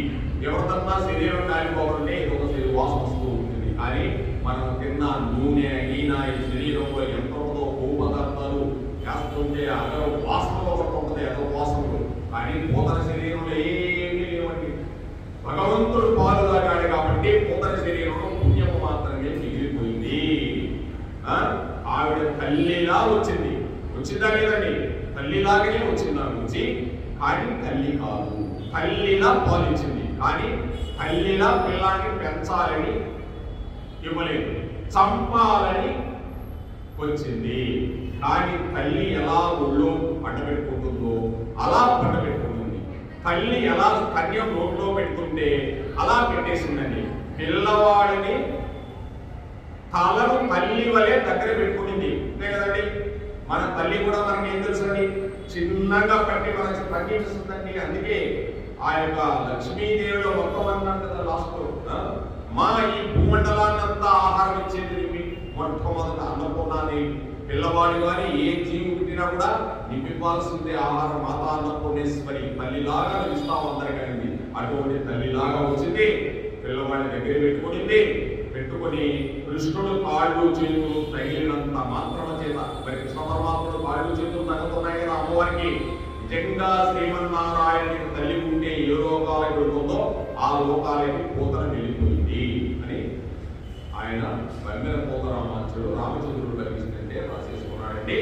ఎవరిదన్నా శరీరం కాలిపోతుంటే ఇదొక వాసన వస్తూ ఉంటుంది. కానీ మనం తిన్న నూనె ఈయన ఈ శరీరంలో ఎంత ఉందో కొవ్వు పదార్థాలు వేస్తుంటే అగర వాసనలో ఒకటి ఉంటుంది, అదో వాసనలు. కానీ పూతన శరీరంలో ఏమీ లేవండి. భగవంతుడు పాలు తాగాడు కాబట్టి పూతన శరీరంలో పుణ్యము మాత్రమే మిగిలిపోయింది. ఆవిడ తల్లిలా వచ్చిందా లేదండి? తల్లిలాగానే వచ్చింది ఆ నుంచి. కానీ తల్లి కాదు, తల్లిలా పాలించింది. కానీ తల్లిలా పిల్లాన్ని పెంచాలని ఇవ్వలేదు, చంపాలని వచ్చింది. కానీ తల్లి ఎలా ఒళ్ళో పండబెట్టుకుంటుందో అలా పండబెట్టుకుంటుంది. తల్లి ఎలా కన్యం నోట్లో పెట్టుకుంటే అలా పెట్టేసిందండి. పిల్లవాడిని తలను తల్లి వలె దగ్గర పెట్టుకునింది. అంతే కదండి? మన తల్లి కూడా మనకి ఏం తెలుసండి, చిన్నగా పట్టి మనకి పండించుతుందండి. అందుకే ఆ యొక్క లక్ష్మీదేవిలో మొత్తం అన్నాడు కదా లాస్ట్, మా ఈ భూమండలాన్నంతా ఆహారం ఇచ్చేది మొట్టమొదట అన్నపూర్ణాన్ని. పిల్లవాడు కానీ ఏ జీవి పుట్టినా కూడా నింపివ్వాల్సిందే ఆహారం. మాతా అన్నపూర్ణేశ్వరి తల్లిలాగా ఇస్తాం అందరికీ. అటువంటి తల్లిలాగా వచ్చింది, పిల్లవాడి దగ్గర పెట్టుకొని కృష్ణుడు కాళ్ళు చేతులు తగిలినంత మాత్రమ చేత, మరి కృష్ణ పరమాత్ముడు కాళ్ళు చేతులు తగ్గుతున్నాయి కదా అమ్మవారికి. నిజంగా శ్రీమన్నారాయణకి తల్లి ఉంటే ఏ లోకాలకు వెళ్తుందో ఆ లోకాలకి పూతన వెళ్ళిపోయింది అని ఆయన బమ్మెల పూతరామాచుడు రామచంద్రుడు కలిగిస్తుంటే రాసేసుకున్నాడండి.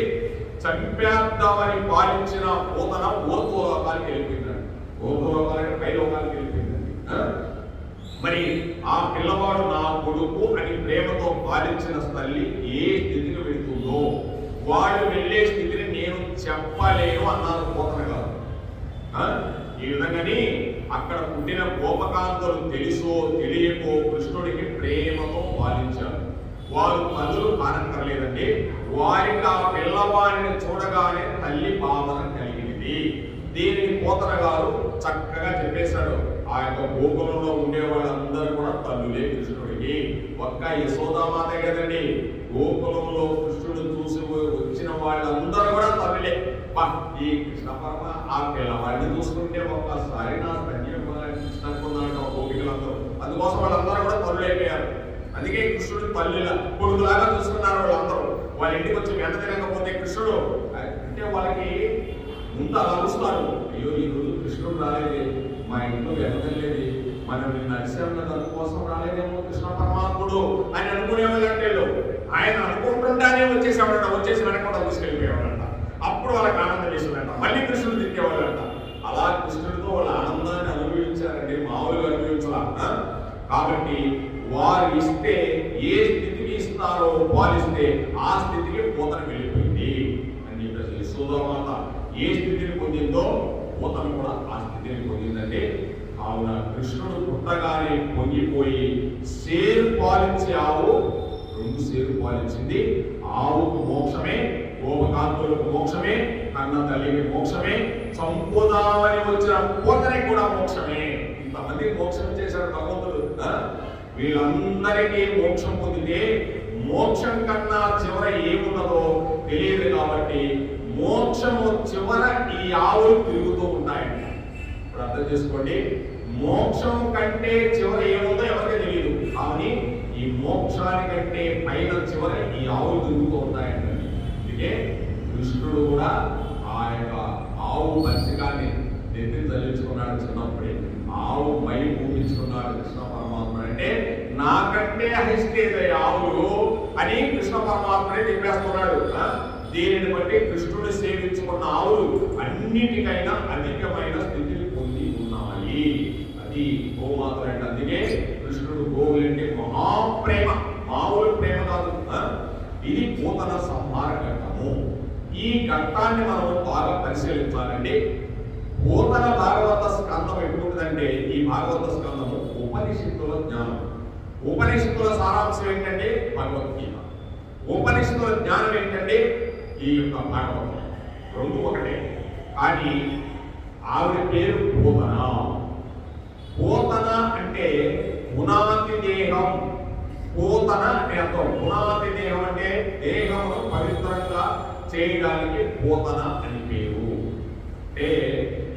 చంపేద్దామని పాలించిన పూతన ఓర్పు లోకాలకి వెళ్ళిపోయిందండి. ఓర్పు లోకాలకి పై లోకాలకి వెళ్ళిపోయిందండి. మరి ఆ పిల్లవాడు నా కొడుకు అని ప్రేమతో పాలించిన తల్లి ఏ స్థితికి వెళ్తుందో వాడు వెళ్ళే స్థితిని నేను చెప్పలేను అన్నారు పూతన గారు. ఈ విధంగాని అక్కడ పుట్టిన గోపకాంతలు తెలుసో తెలియకో కృష్ణుడికి ప్రేమతో పాలించారు. వారు తల్లులు కానక్కర్లేదండి, వారికి ఆ పిల్లవాడిని చూడగానే తల్లి భావన కలిగింది. దీనిని పూతన గారు చక్కగా చెప్పేశాడు. ఆ యొక్క గోకులంలో ఉండే వాళ్ళందరూ కూడా తల్లులే కృష్ణుడికి. ఒక్క యశోదామాతే కదండి, గోకులంలో కృష్ణుడు చూసి వచ్చిన వాళ్ళందరూ కూడా తల్లులే. ఈ కృష్ణ పరమ ఆ పిల్లవాడిని చూసుకుంటే ఒక్కసారి నా కృష్ణకున్నాడు గోపికలందరూ. అందుకోసం వాళ్ళందరూ కూడా తల్లులు అయిపోయారు. అందుకే కృష్ణుడు తల్లిల కొడుకులాగా చూసుకున్నారు వాళ్ళందరూ. వాళ్ళ ఇంటికి వచ్చి వెంట తినకపోతే కృష్ణుడు అంటే వాళ్ళకి ముందు అలా చూస్తారు, అయ్యో ఈ రోజు కృష్ణుడు రాలేదే, మా ఇంట్లో వెనకలేదు, మనం నిన్న అరిశాన్న దానికోసం రాలేదేమో కృష్ణ పరమాత్ముడు అని అనుకునేవాళ్ళంటే ఆయన అనుకుంటుంటానే వచ్చేసి వెనకుండా తీసుకెళ్ళిపోయేవాళ్ళంట. అప్పుడు వాళ్ళకి ఆనందం వేసిందంట, మళ్ళీ కృష్ణుడు తిరిగేవాళ్ళంట. అలా కృష్ణుడితో వాళ్ళ ఆనందాన్ని అనుభవించారండి, మామూలుగా అనుభవించాల. కాబట్టి వారు ఇస్తే ఏ స్థితికి ఇస్తారో పాలిస్తే ఆ స్థితికి పూతన వెళ్ళిపోయింది అని చెప్పేసి యశోదామాత ఏ స్థితిని పొందిందో పూతన కూడా ఆ స్థితిని పొందిందంటే. కావున కృష్ణుడు పుట్టగానే పొంగిపోయి సేరు పాలించే ఆవు 2 సేరు పాలించింది. ఆవుకు మోక్షమే, గోపకాంతులకు మోక్షమే, కన్న తల్లికి మోక్షమే, చంపుదామని వచ్చిన పూతనికి కూడా మోక్షమే. ఇంతమంది మోక్షం చేశాడు భగవంతుడు. వీళ్ళందరికీ మోక్షం పొందితే మోక్షం కన్నా చివర ఏమున్నదో తెలియదు. కాబట్టి మోక్షము చివర ఈ ఆవులు తిరుగుతూ ఉంటాయండి. ఇప్పుడు అర్థం చేసుకోండి, మోక్షం కంటే చివర ఏముందో ఎవరికి తెలియదు. కానీ ఈ మోక్షానికంటే పైన చివర ఈ ఆవులు తిరుగుతూ ఉంటాయండి. అందుకే కృష్ణుడు కూడా ఆ యొక్క ఆవు పంచకాన్ని నెత్తి తల్లించుకున్నాడు చిన్నప్పుడే. ఆవు మై పూజించుకున్నాడు కృష్ణ పరమాత్మ. అంటే నాకంటే హైస్తేదయ్య ఆవులు అని కృష్ణ పరమాత్మనే చెప్పేస్తున్నాడు. దీనిని బట్టి కృష్ణుడు సేవించుకున్న ఆవులు అన్నిటికైనా అధికమైన స్థితిని పొంది ఉన్నాయి. అది గోమాతలు అంటే. అందుకే కృష్ణుడు గోవులంటే మహాప్రేమ, మామూలు ప్రేమ కాదు. ఇది పూతన సంహార ఘట్టము. ఈ ఘట్టాన్ని మనం బాగా పరిశీలించాలండి. పోతన భాగవత స్కందం ఎటువంటిదంటే ఈ భాగవత స్కందము ఉపనిషత్తుల జ్ఞానం. ఉపనిషత్తుల సారాంశం ఏంటంటే భగవద్గీత. ఉపనిషత్తుల జ్ఞానం ఏంటంటే ఈ యొక్క భాగవతం. రెండు ఒకటే. కానీ ఆవిడ పేరు పోతన. పోతన అంటే పునాది దేహం. పోతన అంటే అర్థం. పునాది దేహం అంటే దేహమును పవిత్రంగా చేయడానికి పోతన అని పేరు. అంటే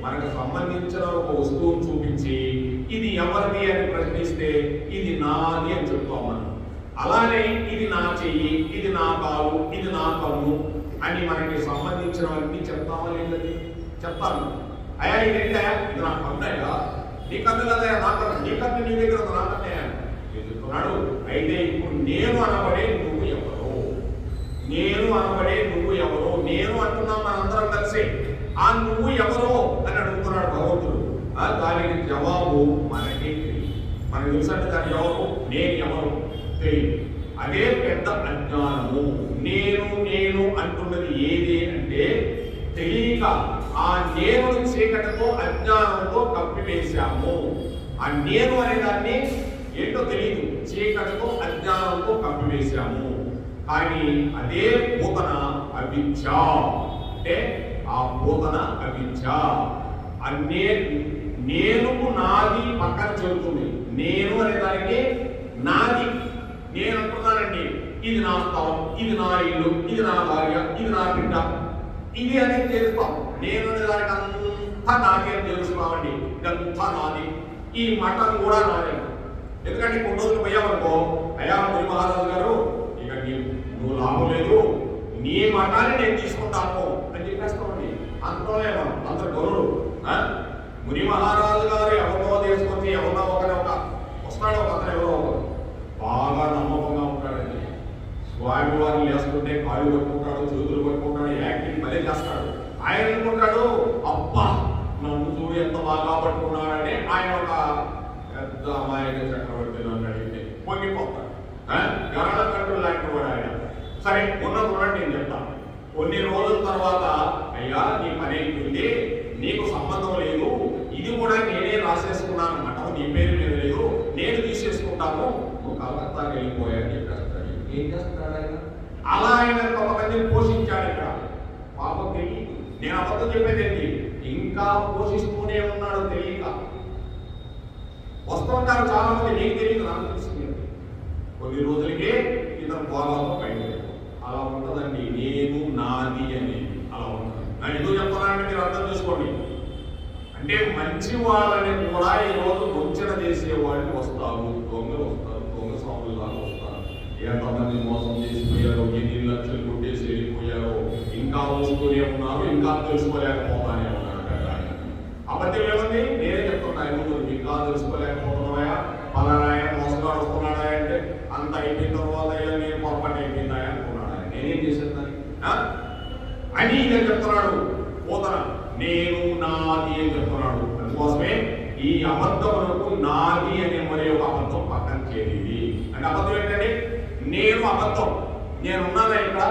మనకు సంబంధించిన ఒక వస్తువును చూపించి ఇది ఎవరిది అని ప్రశ్నిస్తే ఇది నాది అని చెప్తాం మనం. అలానే ఇది నా చెయ్యి, ఇది నా కాలు, ఇది నా కన్ను అని మనకి సంబంధించినవన్నీ చెప్తామా లేదండి? చెప్తాను. అయ్యా ఇదేంటా, ఇది నా కన్నయ్యా, నీ కన్ను కదా నా కన్ను, నీ కన్ను నీ దగ్గర నా కన్నయ్యా చెప్తున్నాడు. అయితే ఇప్పుడు నేను అనబడే నువ్వు ఎవరు? నేను అనబడే నువ్వు ఎవరు? నేను అంటున్నాం మనందరం కలిసి. ఆ నువ్వు ఎవరు అని అడుగుతున్నాడు భగవంతుడు. దానికి జవాబు మనకే తెలియదు. మనకు తెలుసంటే దాని జవాబు నేను ఎవరు తెలియదు. అదే పెద్ద అజ్ఞానము. నేను నేను అంటున్నది ఏది అంటే తెలియక ఆ నేను చీకటితో అజ్ఞానంతో కప్పివేశాము. ఆ నేను అనే దాన్ని ఏంటో తెలియదు, చీకటితో అజ్ఞానంతో కప్పివేశాము. కానీ అదే పూతన అవిద్య. అంటే ఆ పూతన అవిద్య. నేనుకు నాది పక్కన చెబుతుంది. నేను అనే దానికి నాది. నేను అంటున్నానండి ఇది నా స్థలం, ఇది నా ఇల్లు, ఇది నా భార్య, ఇది నా బిడ్డ, ఇది అనేది తెలుస్తాం. నేను అనే దానికి అంతా నాది అని తెలుస్తున్నామండి. ఇదంతా నాది. ఈ మఠం కూడా నాదే. ఎందుకంటే కొన్ని రోజులు పోయామనుకో, అయ్యా ముని మహారాజు గారు ఇక నువ్వు లాభం లేదు, నీ మఠాన్ని నేను తీసుకుంటాను అని చెప్పేస్తామండి. అంతలోనే మనం అందరు గౌరవుడు. ముని మహారాజు గారు ఎవరినో తీసుకొచ్చి ఎవరినో ఒక వస్తాడు, ఒక అతను ఎవరో బాగా నమ్మకంగా ఉంటాడండి. స్వామి వారిని వేసుకుంటే కాళ్ళు పట్టుకుంటాడు, చేతులు పట్టుకుంటాడు, యాక్టింగ్ మళ్ళీ చేస్తాడు. ఆయన అనుకుంటాడు అబ్బా నన్ను చూడు ఎంత బాగా పట్టుకున్నాడని. ఆయన ఒక పెద్ద అమాయక చక్రవర్తి నన్ను అడిగితే పొంగిపోతాడు. గరళ కంట్రోల్ లాంటి వాడు ఆయన. సరే ఉన్నది చూడండి, నేను చెప్తాను. కొన్ని రోజుల తర్వాత అయ్యా నీ పని అయిపోయింది, నీకు సంబంధం లేదు, ఇది కూడా నేనే రాసేసుకున్నాను అన్నమాట, నీ పేరు మీద లేదు, నేను తీసేసుకుంటాను, నువ్వు కలకత్తాకి వెళ్ళిపోయాని చెప్పేస్తాడు. ఏం చేస్తాడు ఆయన? అలా ఆయన కొంతమందిని పోషించాడు. ఇక్కడ పాపం తెలియదు. నేను అబద్ధం చెప్పేదేంటి, ఇంకా పోషిస్తూనే ఉన్నాడు తెలియక. వస్తుంటారు చాలా మంది, నీకు తెలియదు నాకు తెలిసింది. కొన్ని రోజులకే ఇతను బాగా బయట. అలా ఉంటుందండి నేను నాది అనేది. అలా ఉంటుంది. నేను ఎందుకు చెప్తున్నానంటే మీరు అర్థం చేసుకోండి. అంటే మంచి వాళ్ళని కూడా ఈరోజు వంచన చేసేవాళ్ళు వస్తారు, దొంగలు వస్తారు, దొంగ స్వాములు వస్తారు. ఎంతమంది మోసం చేసిపోయారో, ఎన్ని లక్షలు కొట్టేసి వెళ్ళిపోయారో, ఇంకా వస్తూనే ఉన్నారు, ఇంకా తెలుసుకోలేకపోతానే ఉన్నారు కదా. అబద్ధం ఏమంది? నేనే చెప్తున్నాను ముందు, ఇంకా తెలుసుకోలేకపోతున్నాయా, పలానా ఆయన మోసగాడు వస్తున్నాడా అంటే అంత అయిపోయిన తర్వాత నేను పొరపాటు అయిపోయిందా అనుకున్నాడా? నేనేం చేసేది అని ఇదే చెప్తున్నాడు పోతన. నేను నాది అని చెప్తున్నాడు. అందుకోసమే ఈ అబద్ధములకు నాది అనే మరి ఒక అబద్ధం పక్కన చేరింది. అంటే అబద్ధం ఏంటంటే నేను అబద్ధం, నేనున్నాను ఇక్కడ,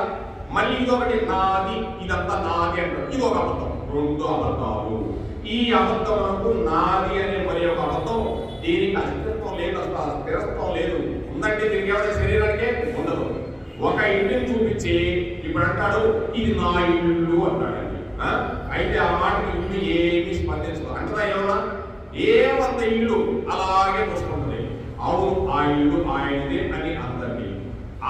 మళ్ళీ ఇదొకటి నాది, ఇదంతా నాది అంటారు, ఇది ఒక అబద్ధం. రెండు అబద్ధాలు. ఈ అబద్ధములకు నాది అనే మరి ఒక అబద్ధం, దీనికి అస్తిత్వం లేదు, అసలు స్థిరత్వం లేదు. ఉందంటే దీనికి ఏమైనా శరీరానికే ఉండదు. ఒక ఇంటిని చూపించి ఇప్పుడు అంటాడు ఇది నా ఇల్లు అంటాడండి. అయితే ఆ మాటకి ఇల్లు ఏమి స్పందించదు. అంటదా ఏమన్నా ఏమంత ఇల్లు అలాగే వస్తుంటుంది. అవును ఆ ఇల్లు ఆయనదే అని అందరినీ.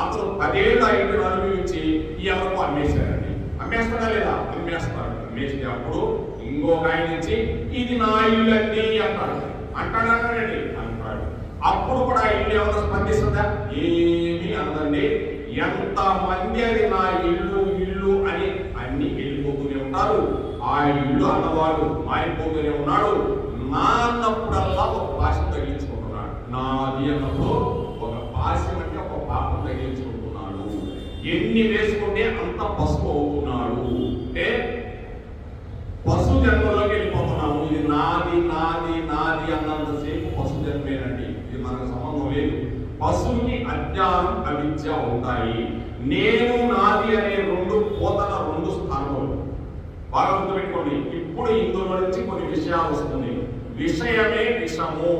అతను 10 ఏళ్ళు ఆ ఇంటిని అనుభవించి ఎవరికో అమ్మేశారండి. అమ్మేస్తాడా లేదా? అమ్మేస్తాడు. అమ్మేస్తే అప్పుడు ఇంకొక ఆయన నుంచి ఇది నా ఇల్లు అండి అంటాడు. అంటాడండి అంటాడు. అప్పుడు కూడా ఆ ఇల్లు ఏమన్నా స్పందిస్తుందా? ఏమీ అందండి. ఎంత మంది అది నా ఇల్లు ఇల్లు అని అన్ని వెళ్ళిపోతూనే ఉంటారు. ఆ ఇల్లు అన్నవాడు మారిపోతూనే ఉన్నాడు. నా అన్నప్పుడల్లా ఒక పాశం తగిలించుకుంటున్నాడు. నాది అన్నప్పుడు ఒక పాశం అంటే ఒక పాపం తగిలించుకుంటున్నాడు. ఎన్ని వేసుకుంటే అంత పసుపు అవుతున్నాడు. అంటే పశు జన్మలోకి వెళ్ళిపోతున్నాము. ఇది నాది నాది నాది అన్నంతసేపు పశు జన్మేనండి. ఇది మనకు సంబంధం లేదు. పశువుకి అజ్ఞానం అవిద్య ఉంటాయి. నేను నాది అనే రెండు పోతన రెండు స్థానములు బాగా గుర్తుపెట్టుకోండి. ఇప్పుడు ఇందులో నుంచి కొన్ని విషయాలు వస్తుంది. విషయమే విషము.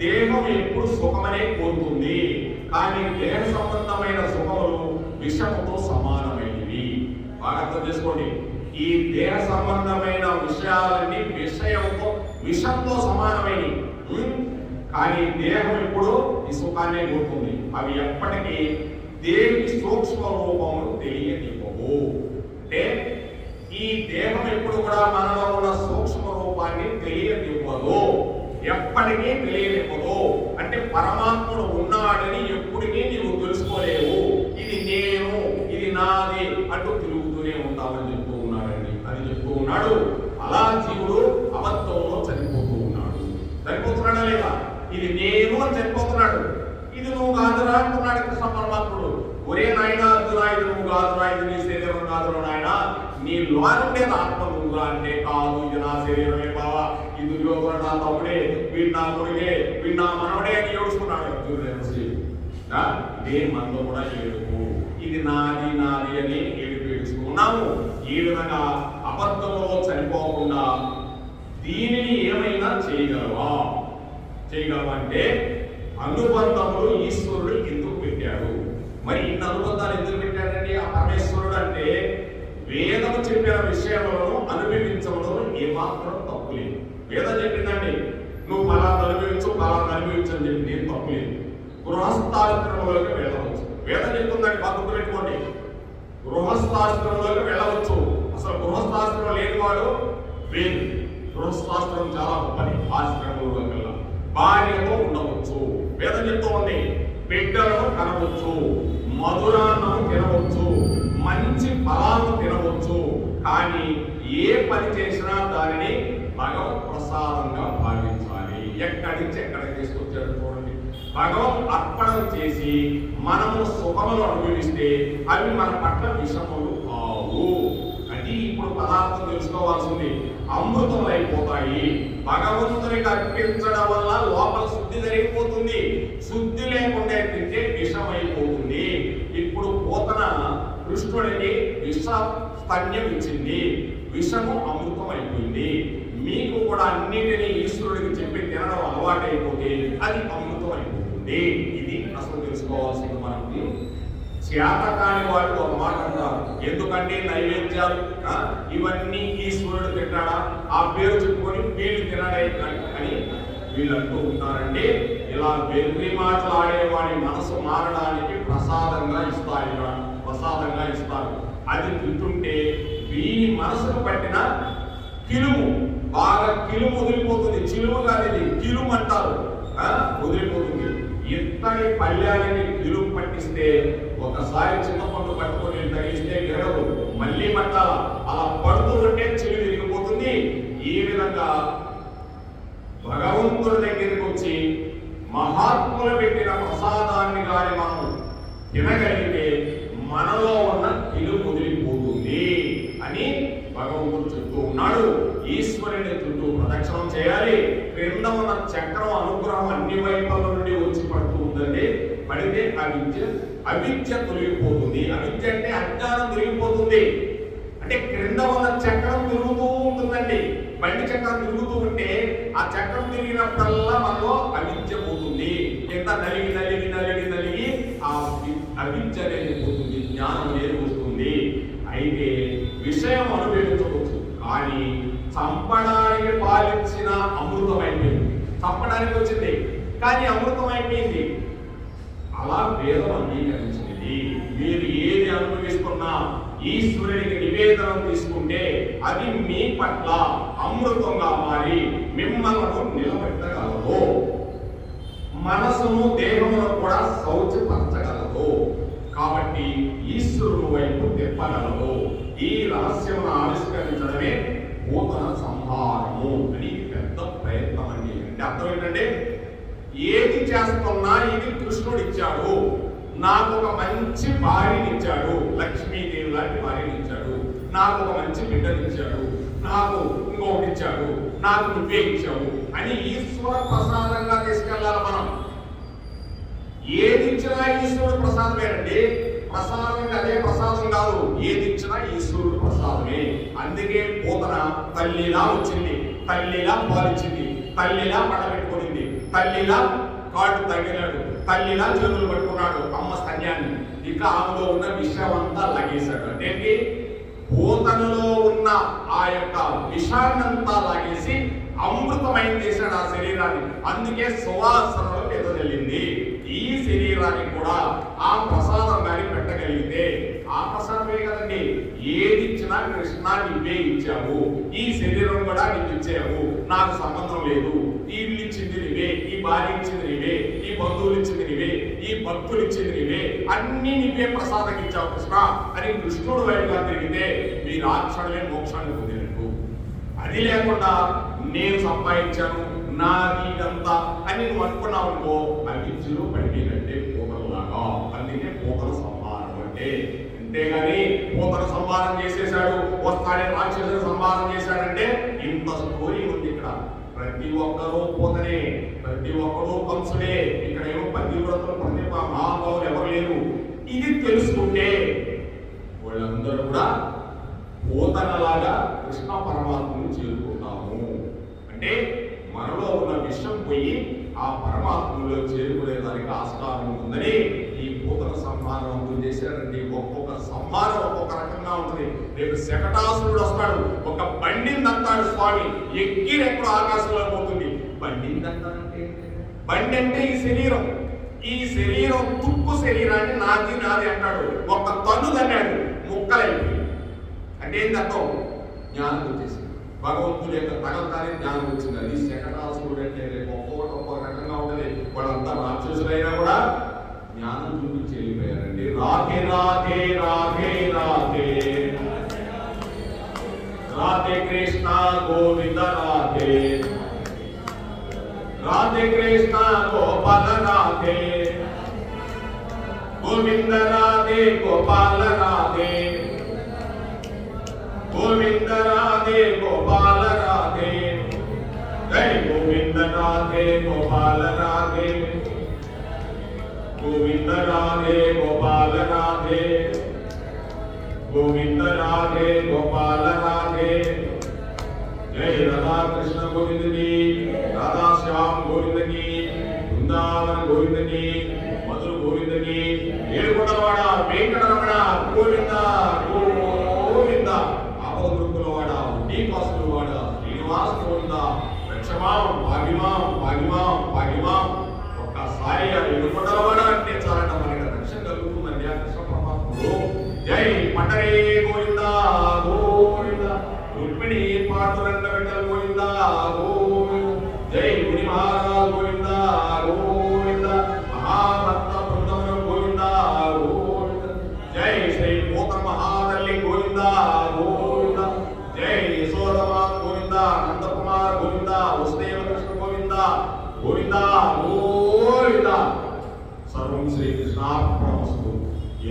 దేహం ఎప్పుడు సుఖమనే కోరుతుంది, కానీ దేహ సంబంధమైన సుఖములు విషముతో సమానమైనవి. బాగా అర్థం చేసుకోండి. ఈ దేహ సంబంధమైన విషయాలన్నీ విషంతో సమానమైనవి, కానీ దేహం ఎప్పుడు ఈ సుఖాన్నే కోరుతుంది. అవి ఎప్పటికీ దేవుని సూక్ష్మ రూపమును తెలియనివ్వవు. అంటే ఈ దేహం ఎప్పుడు కూడా మనలో ఉన్న సూక్ష్మ రూపాన్ని తెలియనివ్వదు, ఎప్పటికీ తెలియనివ్వదు. అంటే పరమాత్ముడు ఉన్నాడని ఎప్పటికీ నీవు తెలుసుకోలేవు. ఇది నేను, ఇది నాది అంటూ తిరుగుతూనే ఉంటామని చెప్తూ ఉన్నాడండి. అది చెప్తూ ఉన్నాడు. అలా జీవుడు అబద్ధంలో చనిపోతూ ఉన్నాడు. చనిపోతున్నాడా లేదా? ఇది నేను అని చనిపోతున్నాడు. ఇది నువ్వు కాదురా అంటున్నాడు కృష్ణ పరమాత్ముడు. ఒరే నాయన అర్జునా, ఇది నువ్వు కాదురా, ఇది నీ శరీరం కాదురా నాయన, నీ లోనుండేది ఆత్మ నువ్వురా అంటే, కాదు ఇది నా శరీరమే బావా, ఈ దుర్యోధన నా తమ్ముడే, వీడు నా కొడుకే, వీడు నా మనవడే అని ఏడుచుకున్నాడు అర్జునుడు. ఇదే మనలో కూడా ఏడుపు, ఇది నాది నాది అని ఏడుస్తున్నాము. ఈ విధంగా అబద్ధంలో చనిపోకుండా దీనిని ఏమైనా చేయగలవా అంటే అనుబంధములు ఈశ్వరుడు ఎందుకు పెట్టాడు? మరి ఇన్ని అనుబంధాలు ఎందుకు పెట్టాడండి ఆ పరమేశ్వరుడు అంటే, వేదము చెప్పిన విషయాలను అనుభవించడంలో ఏమాత్రం తప్పు లేదు. వేదం చెప్పిందండి, నువ్వు ఫలాన్ని అనుభవించు అని చెప్పి నేను తప్పు లేదు. గృహస్థాశ్రమంలోకి వెళ్ళవచ్చు. వేదం చెప్తుందండి, బాగా గుర్తుపెట్టుకోండి. గృహస్థాశ్రమంలోకి వెళ్ళవచ్చు. అసలు గృహస్థాశ్రమం లేని వాడు వేరు. గృహస్థాశ్రమం చాలా గొప్పది. ఆశ్రమంలోకి వెళ్ళాలి. భార్యతో ఉండవచ్చు. వేదం చెప్తూ ఉంది, బిడ్డలను కనవచ్చు, మధురాన్నము తినవచ్చు, మంచి ఫలాలను తినవచ్చు, కానీ ఏ పని చేసినా దానిని భగవత్ ప్రసాదంగా భావించాలి. ఎక్కడి నుంచి ఎక్కడికి తీసుకొచ్చాడు చూడండి. భగవత్ అర్పణం చేసి మనము సుఖములు అనుభవిస్తే అవి మన పట్ల విషములు కావు. అది ఇప్పుడు పదార్థం తెలుసుకోవాల్సింది. అమృతం అయిపోతాయి. భగవంతునికి అర్పించడం వల్ల లోపల శుద్ధి జరిగిపోతుంది. శుద్ధి లేకుండా తింటే విషం అయిపోతుంది. ఇప్పుడు పోతన కృష్ణుడికి విష స్తన్యం ఇచ్చింది, విషము అమృతం అయిపోయింది. మీకు కూడా అన్నిటినీ ఈశ్వరుడికి చెప్పి తినడం అలవాటైపోతే అది అమృతం అయిపోతుంది. ఇది అసలు తెలుసుకోవాల్సింది. మనకి చేతకాని వాడు ఒక మాట అంటారు, ఎందుకంటే నైవేద్యాలు ఇవన్నీ ఈశ్వరుడు తింటాడా, ఆ పేరు చెప్పుకొని వీళ్ళు తినడే అని వీళ్ళు అంటూ ఉంటారండి. ఇలా వెర్రి మాటలు ఆడేవాడి మనసు మారడానికి ప్రసాదంగా ఇస్తారు. అది తింటుంటే వీరి మనసును పట్టిన కిలుము, బాగా కిలుము వదిలిపోతుంది. చిలుము కాదు, ఇది కిలుము అంటారు, వదిలిపోతుంది. ఇత్తడి పళ్ళ్యాలని కిలుము పట్టిస్తే ఒకసారి చింతపండు పట్టుకొని తగిలిస్తే గిరదు, మళ్ళీ పట్టాల. అలా పడుతూ ఉంటే చెవి విరిగిపోతుంది. ఈ విధంగా భగవంతుడి దగ్గరికి వచ్చి మహాత్ములు పెట్టిన ప్రసాదాన్ని కానీ మనం తినగలిగితే మనలో ఉన్న కిలు వదిలిపోతుంది అని భగవంతుడు చెప్తూ ఉన్నాడు. ఈశ్వరుని చుట్టూ ప్రదక్షిణం చేయాలి. క్రింద ఉన్న చక్రం అనుగ్రహం అన్ని వైపుల నుండి వచ్చి పడుతూ ఉందండి. పడితే అవిద్య తొలగిపోతుంది. అవిద్య అంటే అజ్ఞానం తొలగిపోతుంది. అంటే క్రింద ఉన్న చక్రం తిరుగుతూ ఉంటుందండి. బండి చక్రం తిరుగుతూ ఉంటే ఆ చక్రం తిరిగినప్పుడల్లా మనలో అవిద్య పోతుంది. కింద నలిగి ఆ అవిద్య అనేది పోతుంది, జ్ఞానం అనేది వస్తుంది. అయితే విషయం అనుభవించవచ్చు, కానీ చంపడానికి పాలించిన అమృతం అయిపోయింది. చంపడానికి వచ్చింది కానీ అమృతం అయిపోయింది. అలా వేదం అంగీకరించింది. మీరు ఏది అనుభవిస్తున్నా ఈశ్వరునికి నివేదనం తీసుకుంటే అది మీ పట్ల అమృతంగా మారి మిమ్మల్ని నిలబెట్టగలదు. మనసును దేహమును కూడా శౌచపరచగలదు. కాబట్టి ఈశ్వరుడు వైపు తిప్పగలదు. ఈ రహస్యమును ఆవిష్కరించడమే భూతన సంహారము అని పెద్ద ప్రయత్నం అండి. అంటే అర్థం ఏంటంటే, ఏది చేస్తున్నా ఇది కృష్ణుడు ఇచ్చాడు. నాకు ఒక మంచి భార్యని ఇచ్చాడు, లక్ష్మీదేవి లాంటి భార్యని ఇచ్చాడు. నాకు ఒక మంచి బిడ్డని ఇచ్చాడు, నాకు ఇంకొకటి ఇచ్చాడు, నాకు నువ్వే ఇచ్చావు అని ఈశ్వర ప్రసాదంగా తీసుకెళ్ళాలి మనం. ఏది ఇచ్చినా ఈశ్వరుడు ప్రసాదమేనండి. ప్రసాదం అంటే అదే ప్రసాదం కాదు, ఏది ఇచ్చినా ఈశ్వరుడు ప్రసాదమే. అందుకే పూతన తల్లిలా వచ్చింది, తల్లిలా పాలిచ్చింది, తల్లిలా పడబెట్టుకునింది, తల్లిలా కాడు తగిలాడు, తల్లిలా చేతులు పట్టుకున్నాడు అమ్మ స్తన్యాన్ని. ఇక ఆమెలో ఉన్న విషయం అంతా లాగేశాడు. అంటే పూతనలో ఉన్న ఆ యొక్క విషాన్నంతా లాగేసి అమృతమైన చేశాడు ఆ శరీరాన్ని. అందుకే సువాసనలో ఎదజల్లింది. ఈ శరీరాన్ని కూడా ఆ ప్రసాదం కానీ పెట్టగలిగితే, ఆ ప్రసాదమే కదండి, ఏది ఇచ్చినా కృష్ణ నువ్వే ఇచ్చావు, ఈ శరీరం కూడా నువ్వు ఇచ్చావు, నాకు సంబంధం లేదు, ఈ ఇల్లు ఇచ్చింది నీవే, ఈ భార్య ఇచ్చింది నీవే, ఈ బంధువులు ఇచ్చింది నీవే, ఈ భక్తులు ఇచ్చింది నీవే, అన్ని నీవే ప్రసాదం ఇచ్చావు కృష్ణ అని కృష్ణుడు వైపుగా తిరిగితే మీరు ఆ క్షణమే మోక్షాన్ని పొందినట్టు. అది లేకుండా నేను సంపాదించాను, నాది ఇదంతా అని నువ్వు అనుకున్నావు అనుకో, అవిద్యలో పడిపోయినట్టే పూతలలాగా. అందుకే పూతల సంహారం అంటే. అంతేగాని పూతల సంహారం చేసేశాడు, వస్తాడే రాక్షసుడు సంహారం చేశాడంటే ఇంత స్టోరీ ఉంది ఇక్కడ. ప్రతి ఒక్కరూ పూతనే, ప్రతి ఒక్కరూ కంసుడే. ఇక్కడ ఏమో పతివ్రతలు ప్రతి మహాభావులు ఎవరు లేరు. ఇది తెలుసుకుంటే వాళ్ళందరూ కూడా పూతనలాగా కృష్ణ పరమాత్మను చేరుకుంటాము. అంటే మనలో ఉన్న విషయం పోయి ఆ పరమాత్మలో చేరుకునేదానికి ఆస్కారం ఉందని ఈ పూతన సంహారం అంటూ చేశారండి. ఒక్కొక్క సంహారం ఒక్కొక్క రకంగా ఉంటుంది. రేపు శకటాసురుడు వస్తాడు, ఒక బండిని దంతాడు స్వామి, ఎక్కి ఎక్కడ ఆకాశంలో పోతుంది. బండిని దంతాడంటే, బండి అంటే ఈ శరీరం, ఈ శరీరం తుప్పు శరీరాన్ని నాది నాది అంటాడు. ఒక్క తన్ను తన్నాడు, ముక్కలైపోయి. అంటే ఏంటి అర్థం? జ్ఞానం వచ్చేసింది. భగవంతుడి యొక్క తగలతానే జ్ఞానం వచ్చింది. అది శకటాసురుడు అంటే ఒక్కొక్కటి ఒక్కొక్క రకంగా ఉంటుంది. వాళ్ళంతా రాక్షసులైనా కూడా జ్ఞానం చూపించి వెళ్ళిపోయారండి. రాధే రాధే రాధే రాధే రాధే కృష్ణ గోవింద రాధే రాధే కృష్ణ గోపాల రాధే గోవింద రాధే గోపాల రాధే గోవింద రాధే గోపాల రాధే జై గోవింద రాధే గోపాల రాధే గోవింద రాధే గోపాల రాధే గోవింద రాధే గోపాల రాధే జై రాధా కృష్ణ గోవింద की राधा श्याम गोविंद की वृंदावन गोविंद की मधुर गोविंद की ఏడుకొండలవాడ వెంకటరమణ గోవింద గోవింద ఆపదృక్కులవాడ నీకాసులవాడ శ్రీనివాస గోవింద రక్షమాం భాగ్యమాం భాగ్యమాం భాగ్యమాం. ఒక్కసారి ఏడుకొండలవాడ అంటే చాలంట మనకి రక్షణ కలుగుతుందండి ఆ కృష్ణ పరమాత్ముడు. జై పండరే గోవింద గోవింద రుక్మిణి పాండురంగ విఠల గోవింద గోవింద జై ముని మహారాజ్ గోవింద గోవింద మహాభక్త బృందములు గోవింద గోవింద జై శ్రీ పూతన మహాతల్లి గోవింద గోవింద జై యశోదమా గోవింద నందకుమార్ గోవింద వసుదేవ కృష్ణ గోవింద గోవింద గోవింద. సర్వం శ్రీకృష్ణార్పణమస్తు.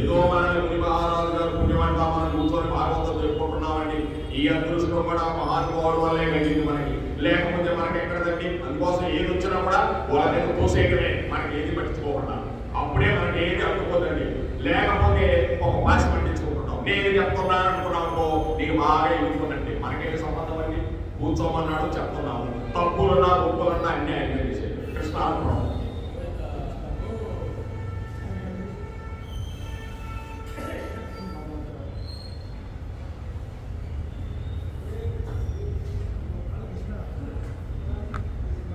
ఏదో మనల్ని ముని మహారాజు గారు పుణ్యమంట మనం కూర్చొని భాగవతం చెప్పుకుంటున్నామండి. ఈ అదృష్టం కూడా మహానుభావుడు వల్లే కలిగింది మనకి, లేకపోతే మనకి ఎక్కడదండి. అందుకోసం ఏది వచ్చినా కూడా వాళ్ళ దగ్గర తోసేయడమే, మనకి ఏది పట్టించుకోకుండా. అప్పుడే మనకి ఏది అడ్డుకోదండి. లేకపోతే ఒక భాష పట్టించుకుంటున్నాం. నేను చెప్తున్నాను అనుకున్నాము, నీకు బాగా ఎదుర్కొన్నట్టే. మనకేమి సంబంధం అండి? కూర్చోమన్నాడు చెప్తున్నాము, తప్పులున్నా ఒప్పులున్నా అన్నీ ఆయన చేసేది. కృష్ణార్పణం.